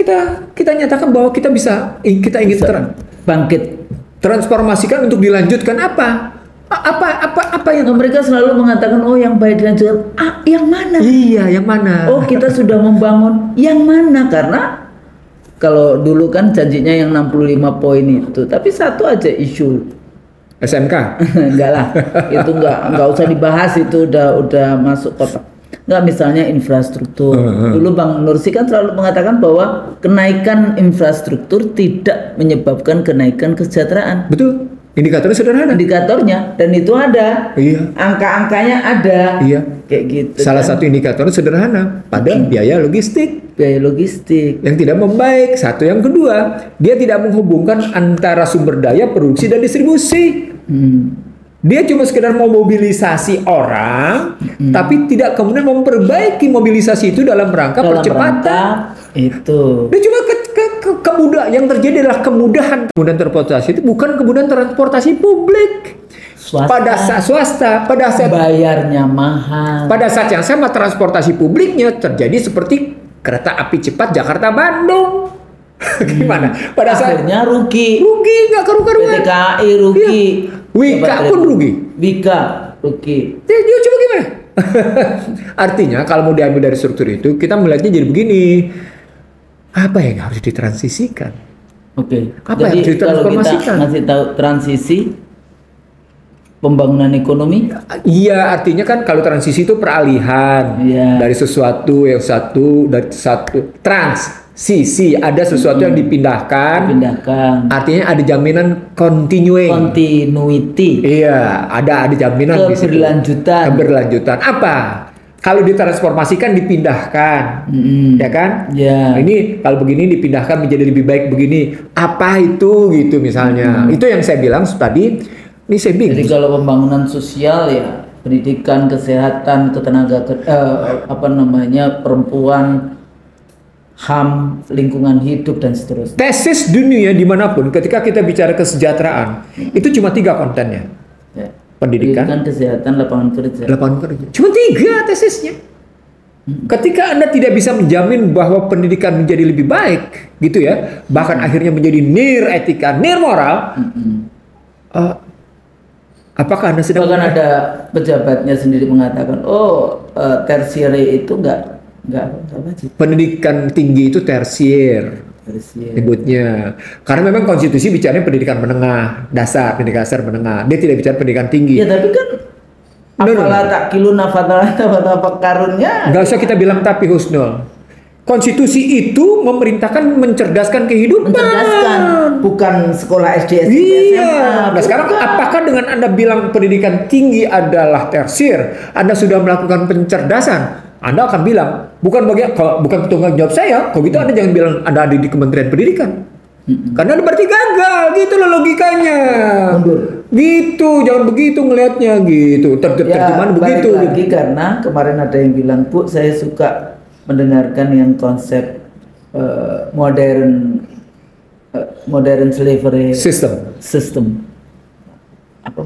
[SPEAKER 1] kita nyatakan bahwa kita ingin
[SPEAKER 2] bangkit,
[SPEAKER 1] transformasikan untuk dilanjutkan apa? Apa yang
[SPEAKER 2] mereka selalu mengatakan, oh yang baik dilanjutkan, yang mana?
[SPEAKER 1] Iya, yang mana?
[SPEAKER 2] Oh kita sudah membangun, yang mana? kalau dulu kan janjinya yang 65 poin itu, tapi satu aja isu
[SPEAKER 1] SMK.
[SPEAKER 2] enggak lah, itu enggak usah dibahas, itu udah masuk kotak. Enggak, misalnya infrastruktur. Dulu Bang Nursi kan selalu mengatakan bahwa kenaikan infrastruktur tidak menyebabkan kenaikan kesejahteraan.
[SPEAKER 1] Betul. Indikatornya sederhana.
[SPEAKER 2] Indikatornya, dan itu ada.
[SPEAKER 1] Iya.
[SPEAKER 2] Angka-angkanya ada.
[SPEAKER 1] Iya.
[SPEAKER 2] Kayak gitu.
[SPEAKER 1] Salah satu indikatornya sederhana, pada biaya logistik.
[SPEAKER 2] Biaya logistik.
[SPEAKER 1] Yang tidak membaik. Satu, yang kedua, dia tidak menghubungkan antara sumber daya, produksi dan distribusi. Dia cuma sekedar memobilisasi orang, tapi tidak kemudian memperbaiki mobilisasi itu dalam rangka percepatan.
[SPEAKER 2] Itu.
[SPEAKER 1] Dia cuma kemudahan yang terjadi adalah kemudahan transportasi itu bukan kemudahan transportasi publik. Pada saat swasta, pada saat
[SPEAKER 2] bayarnya mahal.
[SPEAKER 1] Pada saat yang sama transportasi publiknya terjadi seperti kereta api cepat Jakarta-Bandung. Gimana? Pada saat
[SPEAKER 2] akhirnya rugi
[SPEAKER 1] nggak karu-karuan.
[SPEAKER 2] PT KAI rugi.
[SPEAKER 1] Iya. Wika pun rugi.
[SPEAKER 2] Wika rugi.
[SPEAKER 1] Dia coba gimana? Artinya kalau mau diambil dari struktur itu, kita melihatnya jadi begini. Apa yang harus ditransisikan?
[SPEAKER 2] Oke.
[SPEAKER 1] Apa yang harus ditransformasikan?
[SPEAKER 2] Kalau kita masih tahu transisi pembangunan ekonomi?
[SPEAKER 1] Iya, artinya kan kalau transisi itu peralihan dari sesuatu yang dari satu transisi, ada sesuatu yang dipindahkan. Artinya ada jaminan continuity. Iya, ada jaminan keberlanjutan. Apa? Kalau ditransformasikan dipindahkan, ya kan?
[SPEAKER 2] Yeah.
[SPEAKER 1] Ini kalau begini dipindahkan menjadi lebih baik begini. Apa itu gitu misalnya? Itu yang saya bilang tadi. Ini saya bingung.
[SPEAKER 2] Jadi kalau pembangunan sosial ya pendidikan, kesehatan, perempuan, HAM, lingkungan hidup dan seterusnya.
[SPEAKER 1] Tesis dunia dimanapun ketika kita bicara kesejahteraan itu cuma 3 kontennya.
[SPEAKER 2] Ya.
[SPEAKER 1] Pendidikan,
[SPEAKER 2] kesehatan, lapangan kerja.
[SPEAKER 1] Cuma 3 tesisnya. Ketika Anda tidak bisa menjamin bahwa pendidikan menjadi lebih baik, gitu ya, bahkan akhirnya menjadi nir etika, nir moral, apakah Anda sedang
[SPEAKER 2] ada pejabatnya sendiri mengatakan, tersiere itu enggak wajib.
[SPEAKER 1] Pendidikan tinggi itu tersier. Nyebutnya karena memang konstitusi bicaranya pendidikan menengah dasar, menengah, dia tidak bicara pendidikan tinggi.
[SPEAKER 2] Ya tapi kan apalah takiluna fatalah karunnya.
[SPEAKER 1] Nggak usah kita bilang tapi Husnul. Konstitusi itu memerintahkan mencerdaskan kehidupan.
[SPEAKER 2] Bukan sekolah SD, SMP,
[SPEAKER 1] SMA. Nah sekarang apakah dengan Anda bilang pendidikan tinggi adalah tersier, Anda sudah melakukan pencerdasan? Anda akan bilang, bukan tanggung jawab saya. Kalau gitu Anda jangan bilang Anda ada di Kementerian Pendidikan. Karena Anda berarti gagal, gitu loh logikanya.
[SPEAKER 2] Mundur.
[SPEAKER 1] Gitu, jangan begitu ngelihatnya gitu. Terjemahan begitu.
[SPEAKER 2] Lagi karena kemarin ada yang bilang, Bu, saya suka mendengarkan yang konsep modern slavery system. Apa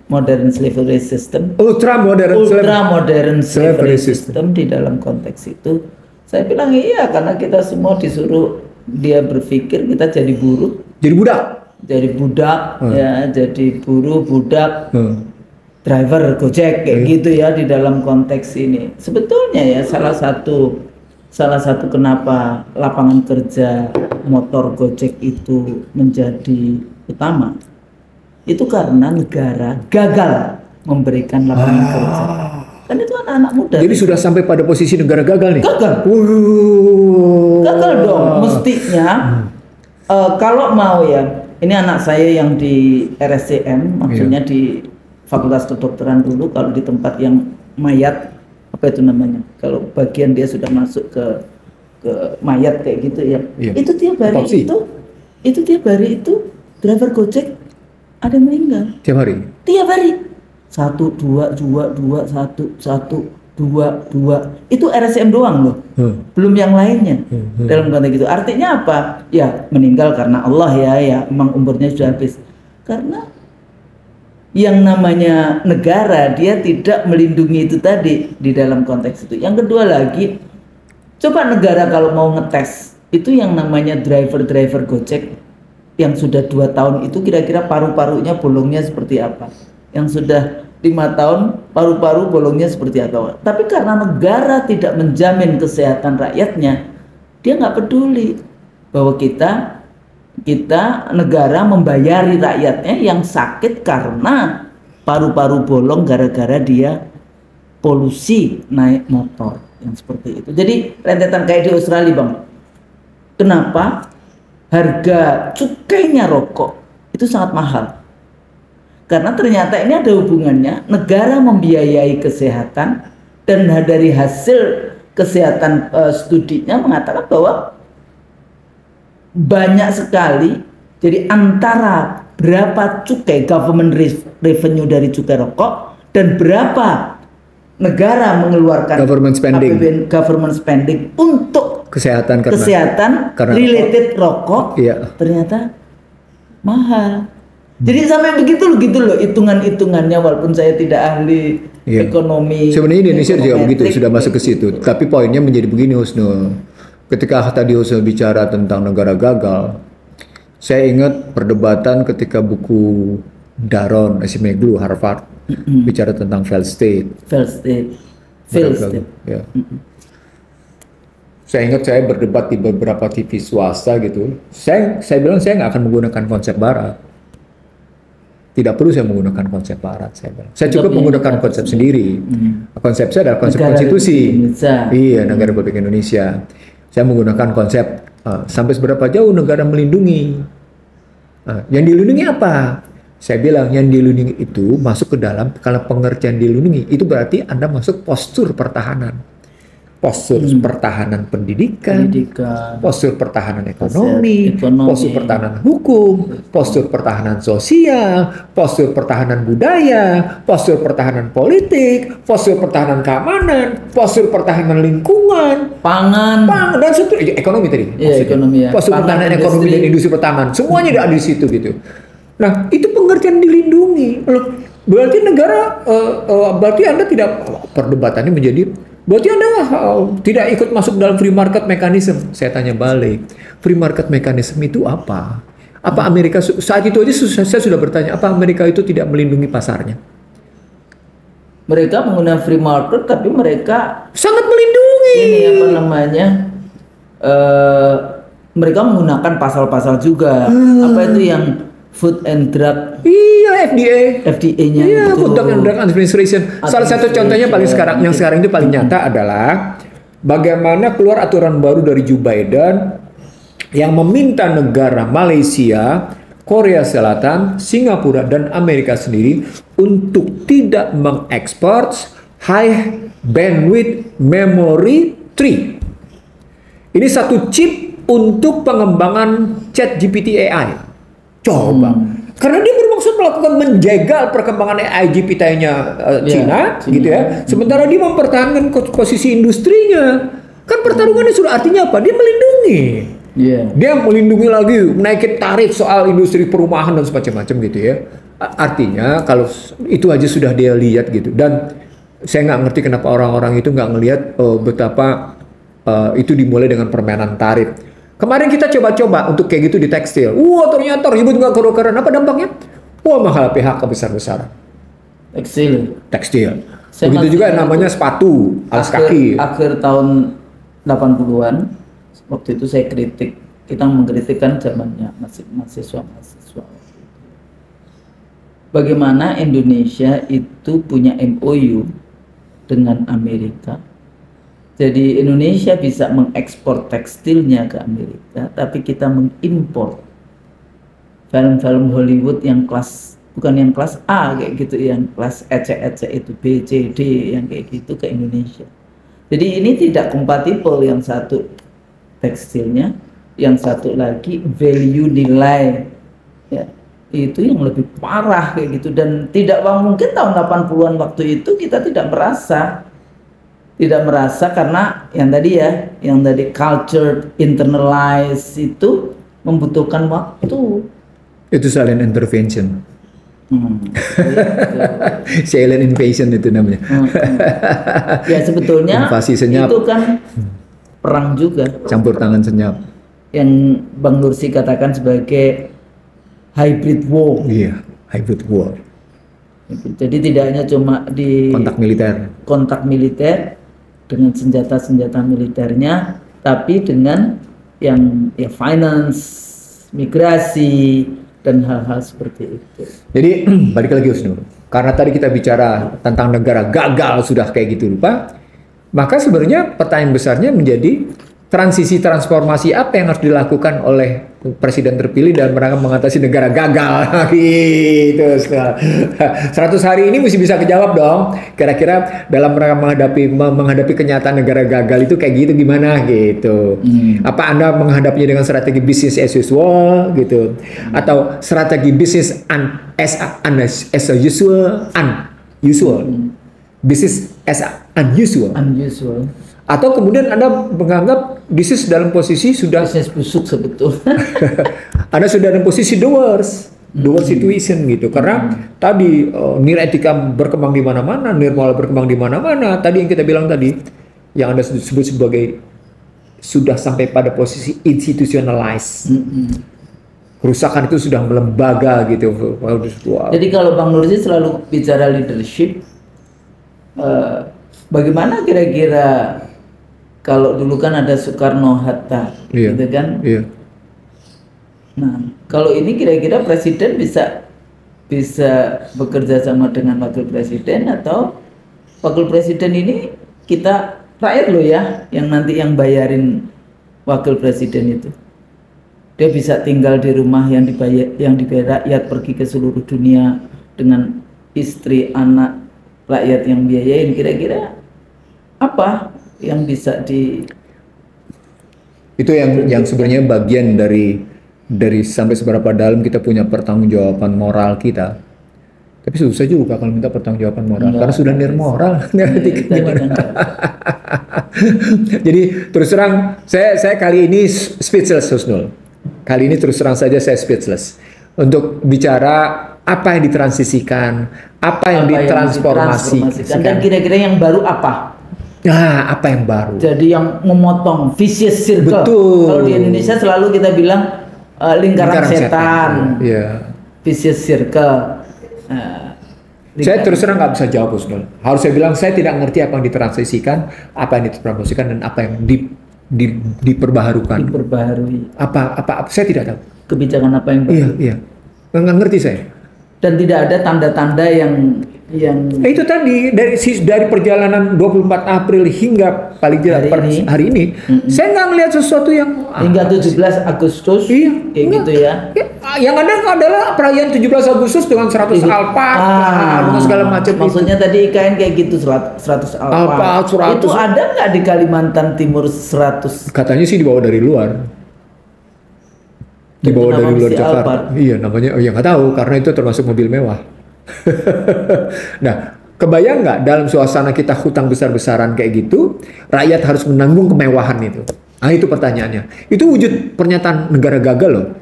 [SPEAKER 2] modern slavery system? Ultra modern slavery system di dalam konteks itu. Saya bilang iya, karena kita semua disuruh dia berpikir kita jadi buruh,
[SPEAKER 1] jadi budak,
[SPEAKER 2] ya, jadi buruh, budak, driver Gojek kayak gitu ya di dalam konteks ini. Sebetulnya ya salah satu kenapa lapangan kerja motor Gojek itu menjadi utama itu karena negara gagal memberikan lapangan kerja. Kan itu anak-anak muda.
[SPEAKER 1] Jadi sudah sampai pada posisi negara gagal nih?
[SPEAKER 2] Gagal. Gagal dong. Mestinya kalau mau ya, ini anak saya yang di RSCM, maksudnya di Fakultas Kedokteran dulu, kalau di tempat yang mayat, apa itu namanya? Kalau bagian dia sudah masuk ke mayat kayak gitu ya. Itu tiap hari itu tiap hari itu driver Gojek ada yang meninggal.
[SPEAKER 1] Tiap hari.
[SPEAKER 2] 1, 2, 1, 2. Itu RSCM doang loh. Belum yang lainnya. Dalam konteks itu. Artinya apa? Ya meninggal karena Allah ya memang umurnya sudah habis. Karena yang namanya negara dia tidak melindungi itu tadi di dalam konteks itu. Yang kedua lagi, coba negara kalau mau ngetes itu yang namanya driver Gojek yang sudah 2 tahun itu kira-kira paru-parunya bolongnya seperti apa, yang sudah 5 tahun paru-paru bolongnya seperti apa. Tapi karena negara tidak menjamin kesehatan rakyatnya, Dia nggak peduli bahwa kita negara membayari rakyatnya yang sakit karena paru-paru bolong gara-gara dia polusi naik motor yang seperti itu. Jadi rentetan kayak di Australia, Bang. Kenapa harga cukainya rokok itu sangat mahal? Karena ternyata ini ada hubungannya, negara membiayai kesehatan dan dari hasil kesehatan studinya mengatakan bahwa banyak sekali, jadi antara berapa cukai government revenue dari cukai rokok dan berapa negara mengeluarkan government spending untuk kesehatan karena related rokok, iya, ternyata mahal. Jadi sampai begitu loh hitungannya, walaupun saya tidak ahli ekonomi.
[SPEAKER 1] Sebenarnya Indonesia juga begitu, sudah masuk ke situ. Tapi poinnya menjadi begini, Husnul. Ketika tadi Husnul bicara tentang negara gagal, saya ingat perdebatan ketika buku Daron Acemoglu Harvard bicara tentang failed state. Ya. Saya ingat saya berdebat di beberapa TV swasta gitu. Saya bilang saya nggak akan menggunakan konsep Barat. Tidak perlu saya menggunakan konsep Barat, saya bilang. Saya cukup menggunakan konsep sendiri. Konsep saya adalah konsep negara konstitusi. Iya, negara Republik Indonesia. Saya menggunakan konsep sampai seberapa jauh negara melindungi. Yang dilindungi apa? Saya bilang yang dilindungi itu masuk ke dalam, kalau pengertian dilindungi itu berarti Anda masuk postur pertahanan. Postur pertahanan pendidikan, postur pertahanan ekonomi, postur pertahanan hukum, postur pertahanan sosial, postur pertahanan budaya, postur pertahanan politik, postur pertahanan keamanan, postur pertahanan lingkungan,
[SPEAKER 2] pangan
[SPEAKER 1] dan seterusnya, ekonomi tadi.
[SPEAKER 2] Ekonomi,
[SPEAKER 1] postur pertahanan ekonomi dan industri pertahanan, semuanya ada di situ gitu. Nah, itu pengertian dilindungi. Berarti negara, berarti Anda tidak, perdebatannya menjadi berarti Anda tidak ikut masuk dalam free market mechanism. Saya tanya balik, free market mechanism itu apa? Apa Amerika, saat itu aja saya sudah bertanya, apa Amerika itu tidak melindungi pasarnya?
[SPEAKER 2] Mereka menggunakan free market, tapi mereka
[SPEAKER 1] sangat melindungi.
[SPEAKER 2] Ini apa namanya? Mereka menggunakan pasal-pasal juga. Apa itu yang Food and Drug?
[SPEAKER 1] Iya,
[SPEAKER 2] FDA-nya.
[SPEAKER 1] Iya, Food and Drug Administration. Salah satu contohnya paling sekarang, yang sekarang itu paling nyata adalah bagaimana keluar aturan baru dari Joe Biden yang meminta negara Malaysia, Korea Selatan, Singapura, dan Amerika sendiri untuk tidak mengekspor high bandwidth memory 3. Ini satu chip untuk pengembangan ChatGPT AI. Coba, karena dia bermaksud melakukan menjegal perkembangan AI GPT-nya Cina, gitu ya. Sementara dia mempertahankan posisi industrinya. Kan pertarungannya sudah artinya apa? Dia melindungi. Dia melindungi lagi, menaikin tarif soal industri perumahan dan semacam-macam gitu ya. Artinya kalau itu aja sudah dia lihat gitu. Dan saya nggak ngerti kenapa orang-orang itu nggak ngelihat betapa itu dimulai dengan permainan tarif. Kemarin kita coba-coba untuk kayak gitu di tekstil. Wah, ternyata ribut nggak kerukaran. Apa dampaknya? Wah, mahal PHK besar-besaran. Tekstil. Begitu juga namanya sepatu, alas kaki.
[SPEAKER 2] Akhir tahun 80-an, waktu itu saya kritik. Kita mengkritikkan zamannya mahasiswa. Bagaimana Indonesia itu punya MOU dengan Amerika. Jadi Indonesia bisa mengekspor tekstilnya ke Amerika, tapi kita mengimpor film-film Hollywood yang bukan yang kelas A kayak gitu, yang kelas ecek-ecek itu B, C, D yang kayak gitu ke Indonesia. Jadi ini tidak kompatibel, yang satu tekstilnya, yang satu lagi value nilai, ya, itu yang lebih parah kayak gitu. Dan tidak mungkin tahun 80-an waktu itu kita tidak merasa karena yang tadi culture internalize itu membutuhkan waktu.
[SPEAKER 1] Itu silent intervention. Silent invasion itu namanya.
[SPEAKER 2] Ya sebetulnya
[SPEAKER 1] invasi senyap.
[SPEAKER 2] Itu kan perang juga.
[SPEAKER 1] Campur tangan senyap.
[SPEAKER 2] Yang Bang Nursi katakan sebagai hybrid war.
[SPEAKER 1] Iya, hybrid war.
[SPEAKER 2] Jadi tidak hanya cuma di
[SPEAKER 1] kontak militer
[SPEAKER 2] dengan senjata-senjata militernya, tapi dengan yang ya finance, migrasi dan hal-hal seperti itu.
[SPEAKER 1] Jadi balik lagi Husnul, karena tadi kita bicara tentang negara gagal sudah kayak gitu lupa, maka sebenarnya pertanyaan besarnya menjadi transisi transformasi apa yang harus dilakukan oleh presiden terpilih dalam rangka mengatasi negara gagal gitu. 100 hari ini mesti bisa kejawab dong. Kira-kira dalam rangka menghadapi kenyataan negara gagal itu kayak gitu gimana gitu. Apa Anda menghadapinya dengan strategi bisnis as usual gitu, atau strategi bisnis as usual, bisnis as unusual. Atau kemudian Anda menganggap bisnis dalam posisi sudah
[SPEAKER 2] bisnis busuk sebetulnya.
[SPEAKER 1] Anda sudah dalam posisi the worst situation gitu. Karena tadi nilai etika berkembang di mana-mana, nirmoral berkembang di mana-mana. Tadi yang kita bilang tadi, yang Anda sebut sebagai sudah sampai pada posisi institutionalized. Kerusakan itu sudah melembaga gitu.
[SPEAKER 2] Jadi kalau Bang Nursi selalu bicara leadership, bagaimana kira-kira kalau dulu kan ada Soekarno-Hatta, gitu kan? Iya. Nah, kalau ini kira-kira presiden bisa bekerja sama dengan wakil presiden, atau wakil presiden ini kita rakyat loh ya, yang nanti yang bayarin wakil presiden itu. Dia bisa tinggal di rumah yang dibayar rakyat, pergi ke seluruh dunia dengan istri, anak, rakyat yang biayain. Kira-kira apa yang bisa
[SPEAKER 1] itu yang sebenarnya bagian dari sampai seberapa dalam kita punya pertanggungjawaban moral kita. Tapi susah juga kalau minta pertanggungjawaban moral. Karena sudah nirmoral. Jadi terus terang saya kali ini speechless Husnul. Kali ini terus terang saja saya speechless untuk bicara apa yang ditransisikan, apa yang ditransformasikan,
[SPEAKER 2] dan kira-kira yang baru apa?
[SPEAKER 1] Nah, apa yang baru?
[SPEAKER 2] Jadi yang memotong vicious circle.
[SPEAKER 1] Betul.
[SPEAKER 2] Kalau di Indonesia selalu kita bilang lingkaran setan.
[SPEAKER 1] Yeah.
[SPEAKER 2] Vicious circle.
[SPEAKER 1] Saya terus terang nggak bisa jawab Husnul. Harus saya bilang saya tidak ngerti apa yang ditransisikan, apa yang dipromosikan, dan apa yang diperbaharukan.
[SPEAKER 2] Diperbaharui.
[SPEAKER 1] Apa saya tidak tahu.
[SPEAKER 2] Kebijakan apa yang baru?
[SPEAKER 1] Iya. Nggak ngerti saya.
[SPEAKER 2] Dan tidak ada tanda-tanda yang
[SPEAKER 1] itu tadi dari perjalanan 24 April hingga paling tidak hari ini saya nggak melihat sesuatu yang
[SPEAKER 2] hingga 17 Agustus kayak gitu ya.
[SPEAKER 1] Yang ada adalah perayaan 17 Agustus dengan 100 alpat dengan segala macam.
[SPEAKER 2] Maksudnya tadi IKN kayak gitu 100 alpat. Itu ada nggak di Kalimantan Timur 100? Katanya
[SPEAKER 1] sih dibawa dari luar. Dibawa dari luar Jakarta. Alphard. Iya, namanya nggak tahu karena itu termasuk mobil mewah. Nah, kebayang nggak dalam suasana kita hutang besar-besaran kayak gitu, rakyat harus menanggung kemewahan itu? Nah, itu pertanyaannya. Itu wujud pernyataan negara gagal loh.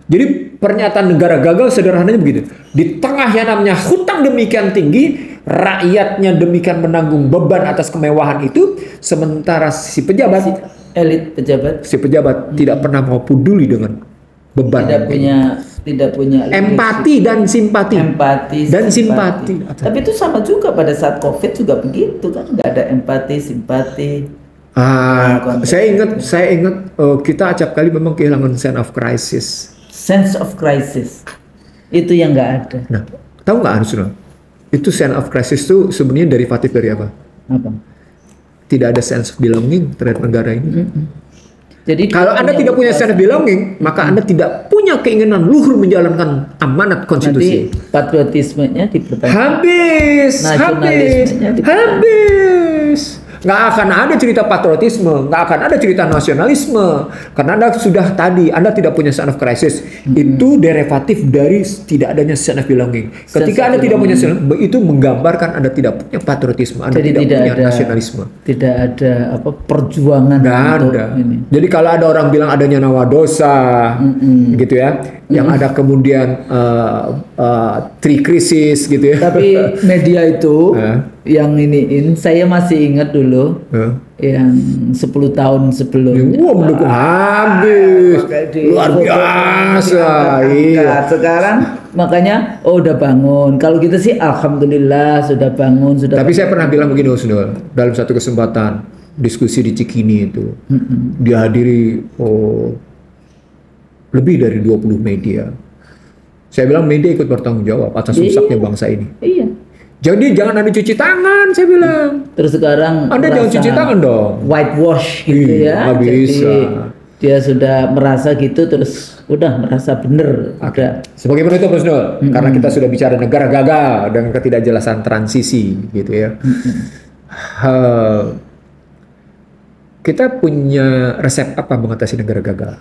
[SPEAKER 1] Jadi pernyataan negara gagal sederhananya begitu. Di tengah yang namanya hutang demikian tinggi, rakyatnya demikian menanggung beban atas kemewahan itu, sementara si pejabat,
[SPEAKER 2] elit pejabat,
[SPEAKER 1] tidak pernah mau peduli dengan beban.
[SPEAKER 2] Tidak punya
[SPEAKER 1] empati dan simpati.
[SPEAKER 2] Tapi itu sama juga pada saat COVID juga begitu kan, nggak ada empati, simpati.
[SPEAKER 1] Saya ingat kita acap kali memang kehilangan sense of crisis.
[SPEAKER 2] Sense of crisis itu yang nggak ada.
[SPEAKER 1] Nah, tahu nggak Ansuna? Itu sense of crisis itu sebenarnya derivatif dari apa? Tidak ada sense of belonging terhadap negara ini. Jadi kalau Anda tidak punya sense of belonging, maka Anda tidak punya keinginan luhur menjalankan amanat konstitusi.
[SPEAKER 2] Nanti patriotismenya dipertanyakan.
[SPEAKER 1] Habis. Nggak akan ada cerita patriotisme, nggak akan ada cerita nasionalisme, karena Anda sudah tadi, Anda tidak punya sense of crisis. Itu derivatif dari tidak adanya sense of belonging. Ketika Anda tidak punya sense, itu menggambarkan Anda tidak punya patriotisme, Anda tidak punya nasionalisme.
[SPEAKER 2] Tidak ada perjuangan.
[SPEAKER 1] Nggak ada. Ini. Jadi kalau ada orang bilang adanya nawadosa, gitu ya, yang ada kemudian trikrisis, gitu ya.
[SPEAKER 2] Tapi media itu yang saya masih ingat dulu yang 10 tahun sebelumnya.
[SPEAKER 1] Mendukung habis. Luar biasa.
[SPEAKER 2] Iya. Sekarang makanya udah bangun. Kalau kita sih alhamdulillah sudah bangun, sudah.
[SPEAKER 1] Tapi saya pernah bilang begini Husnul dalam satu kesempatan. diskusi di Cikini itu. Dihadiri lebih dari 20 media. Saya bilang media ikut bertanggung jawab atas rusaknya bangsa ini.
[SPEAKER 2] Iya.
[SPEAKER 1] Jadi jangan Anda cuci tangan, saya bilang.
[SPEAKER 2] Terus sekarang
[SPEAKER 1] Anda jangan cuci tangan dong.
[SPEAKER 2] Whitewash gitu ya.
[SPEAKER 1] Nggak bisa.
[SPEAKER 2] Jadi dia sudah merasa gitu, terus udah merasa bener.
[SPEAKER 1] Udah. Sebagai penutup, Mas Nul, karena kita sudah bicara negara gagal dengan ketidakjelasan transisi, gitu ya. Kita punya resep apa mengatasi negara gagal?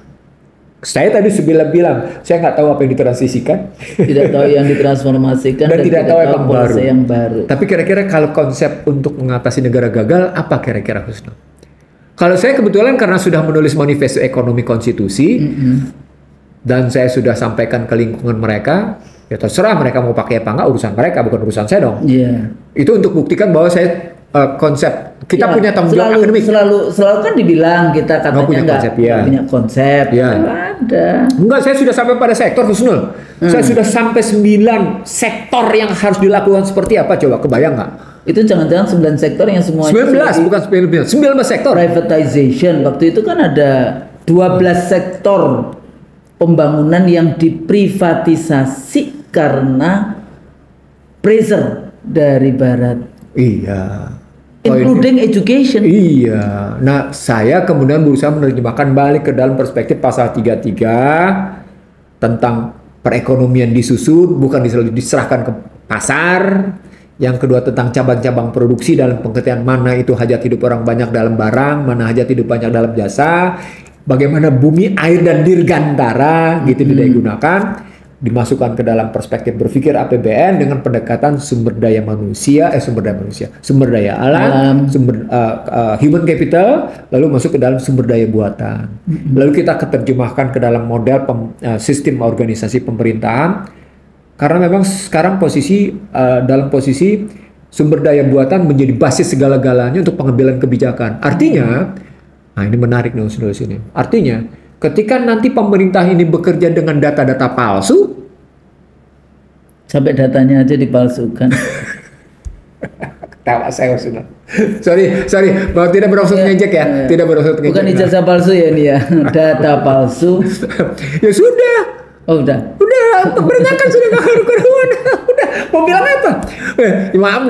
[SPEAKER 1] Saya tadi bilang, saya nggak tahu apa yang ditransisikan,
[SPEAKER 2] tidak tahu yang ditransformasikan,
[SPEAKER 1] dan tidak tahu
[SPEAKER 2] yang baru.
[SPEAKER 1] Tapi kira-kira kalau konsep untuk mengatasi negara gagal, apa kira-kira Husnul? Kalau saya kebetulan karena sudah menulis manifesto ekonomi konstitusi, dan saya sudah sampaikan ke lingkungan mereka, ya terserah mereka mau pakai apa nggak, urusan mereka, bukan urusan saya dong. Itu untuk buktikan bahwa saya konsep kita punya tanggung jawab akademik.
[SPEAKER 2] Selalu kan dibilang kita katanya nggak punya konsep. Ada.
[SPEAKER 1] Enggak, saya sudah sampai pada sektor, Husnul. Saya sudah sampai 9 sektor yang harus dilakukan seperti apa, coba kebayang nggak?
[SPEAKER 2] Itu jangan-jangan 9 sektor yang semuanya
[SPEAKER 1] 19, bukan 19 sektor.
[SPEAKER 2] Privatization. Waktu itu kan ada 12 sektor pembangunan yang diprivatisasi karena pressure dari barat.
[SPEAKER 1] Iya.
[SPEAKER 2] Including education.
[SPEAKER 1] Iya. Nah, saya kemudian berusaha menerjemahkan balik ke dalam perspektif pasal 33 tentang perekonomian disusun, bukan diserahkan ke pasar. Yang kedua tentang cabang-cabang produksi dalam pengertian mana itu hajat hidup orang banyak dalam barang, mana hajat hidup banyak dalam jasa. Bagaimana bumi, air, dan dirgantara gitu digunakan. Dimasukkan ke dalam perspektif berpikir APBN dengan pendekatan sumber daya alam, human capital, lalu masuk ke dalam sumber daya buatan. Lalu kita keterjemahkan ke dalam model sistem organisasi pemerintahan, karena memang sekarang dalam posisi sumber daya buatan menjadi basis segala-galanya untuk pengambilan kebijakan. Artinya, nah ini menarik nih sini. Artinya, ketika nanti pemerintah ini bekerja dengan data-data palsu,
[SPEAKER 2] sampai datanya aja dipalsukan.
[SPEAKER 1] Ketawa saya sudah. Sorry, bahwa tidak bermaksud ngejek ya. Tidak bermaksud ngejek.
[SPEAKER 2] Bukan ijazah palsu ya ini ya. Data palsu.
[SPEAKER 1] Ya sudah.
[SPEAKER 2] Oh udah.
[SPEAKER 1] Pemerintah kan sudah karuan. Udah. Mau bilang apa?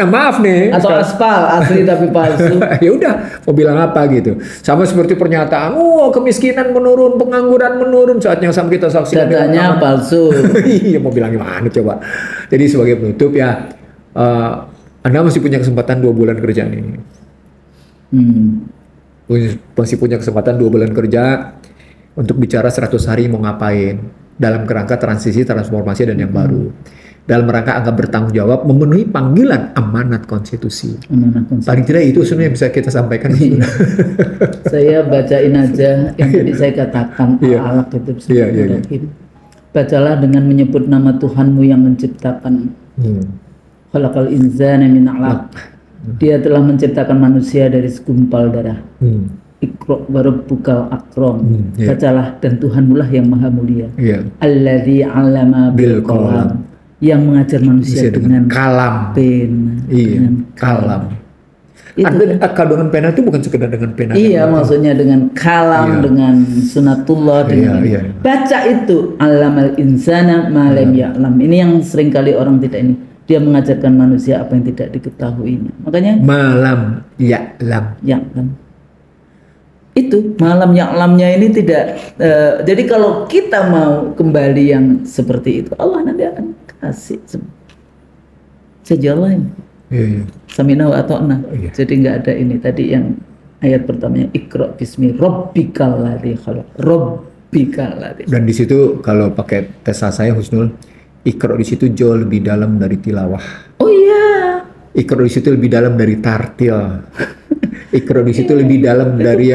[SPEAKER 1] Maaf nih.
[SPEAKER 2] Atau aspal asli tapi palsu.
[SPEAKER 1] Ya udah. Mau bilang apa gitu? Sama seperti pernyataan, kemiskinan menurun, pengangguran menurun, saatnya sama kita saksikan.
[SPEAKER 2] Datanya palsu.
[SPEAKER 1] Iya, mau bilang gimana coba? Jadi sebagai penutup ya, Anda masih punya kesempatan 2 bulan kerja nih. Masih punya kesempatan 2 bulan kerja untuk bicara 100 hari mau ngapain dalam kerangka transisi, transformasi, dan yang baru. Dalam rangka anggap bertanggung jawab memenuhi panggilan amanat konstitusi. Paling tidak itu sebenarnya bisa kita sampaikan.
[SPEAKER 2] Saya bacain aja yang tadi saya katakan alaq itu. Bacalah dengan menyebut nama Tuhanmu yang menciptakan. Khalaqal insana min 'alaq. Dia telah menciptakan manusia dari segumpal darah. Iqra wa rabbukal akram. Bacalah, dan Tuhanmu lah yang maha mulia. Alladzi 'allama bil qalam. Yang mengajar manusia dengan
[SPEAKER 1] kalam.
[SPEAKER 2] Pena.
[SPEAKER 1] Dengan kalam. Akal dengan pena itu bukan sekedar dengan pena.
[SPEAKER 2] Iya, maksudnya dengan kalam, dengan sunatullah, dengan baca itu. 'Allamal insana ma lam ya'lam. Ini yang sering kali orang tidak ini. Dia mengajarkan manusia apa yang tidak diketahuinya. Makanya malam ya'lam. Itu malam ya'lamnya ini tidak. Jadi kalau kita mau kembali yang seperti itu, Allah nanti akan kasih sejalan. Samina wa ata'na. Jadi nggak ada ini tadi yang ayat pertamanya Iqra bismi rabbikal ladzi khalaq. Rabbikal ladzi. Dan
[SPEAKER 1] di situ kalau pakai tesa saya Husnul, Iqra di situ jauh lebih dalam dari tilawah.
[SPEAKER 2] Oh iya.
[SPEAKER 1] Iqra di situ lebih dalam dari tartil. Iqra di situ lebih dalam dari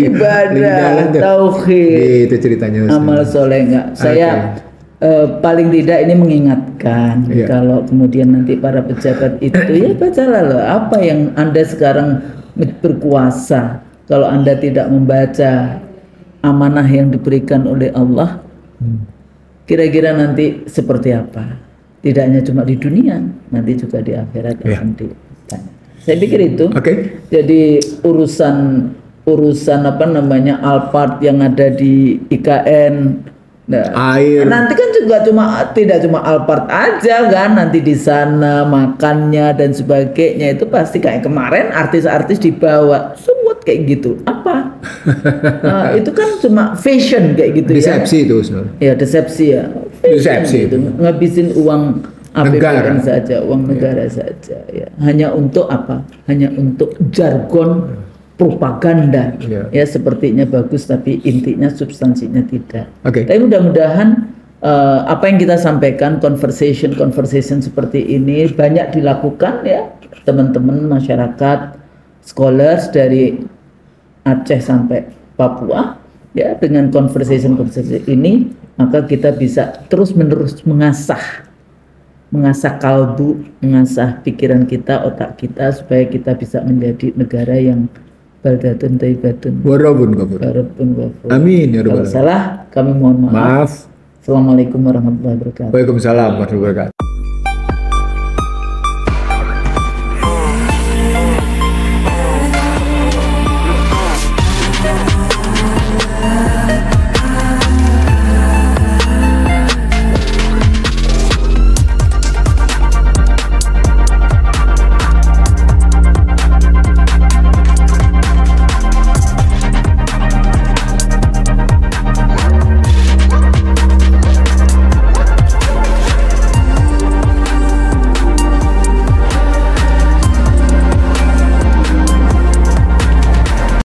[SPEAKER 2] ibadah, tauhid.
[SPEAKER 1] Itu ceritanya.
[SPEAKER 2] Amal soleh enggak. Saya paling tidak ini mengingatkan kalau kemudian nanti para pejabat itu ya bacalah loh apa yang Anda sekarang berkuasa. Kalau Anda tidak membaca amanah yang diberikan oleh Allah, kira-kira nanti seperti apa? Tidak hanya cuma di dunia, nanti juga di akhirat akan ditanya. Saya pikir itu. Jadi urusan apa namanya Alphard yang ada di IKN. Nah,
[SPEAKER 1] air.
[SPEAKER 2] Nanti kan juga tidak cuma Alphard aja kan, nanti di sana makannya dan sebagainya itu pasti kayak kemarin artis-artis dibawa semut kayak gitu. Apa? Itu kan cuma fashion kayak gitu.
[SPEAKER 1] Desepsi itu sebenarnya.
[SPEAKER 2] Ya desepsi ya.
[SPEAKER 1] Desepsi
[SPEAKER 2] itu. Ngabisin uang APBN saja, uang negara saja. Ya. Hanya untuk apa? Hanya untuk jargon propaganda, ya sepertinya bagus tapi intinya substansinya tidak. Tapi mudah-mudahan apa yang kita sampaikan conversation seperti ini banyak dilakukan ya teman-teman masyarakat, scholars dari Aceh sampai Papua ya dengan conversation ini maka kita bisa terus-menerus mengasah kalbu, mengasah pikiran kita, otak kita supaya kita bisa menjadi negara yang baldatun thayyibatun warabun ghafur.
[SPEAKER 1] Amin ya rabbal
[SPEAKER 2] alamin. Kalau salah kami mohon maaf. Assalamualaikum warahmatullahi wabarakatuh.
[SPEAKER 1] Waalaikumsalam warahmatullahi wabarakatuh.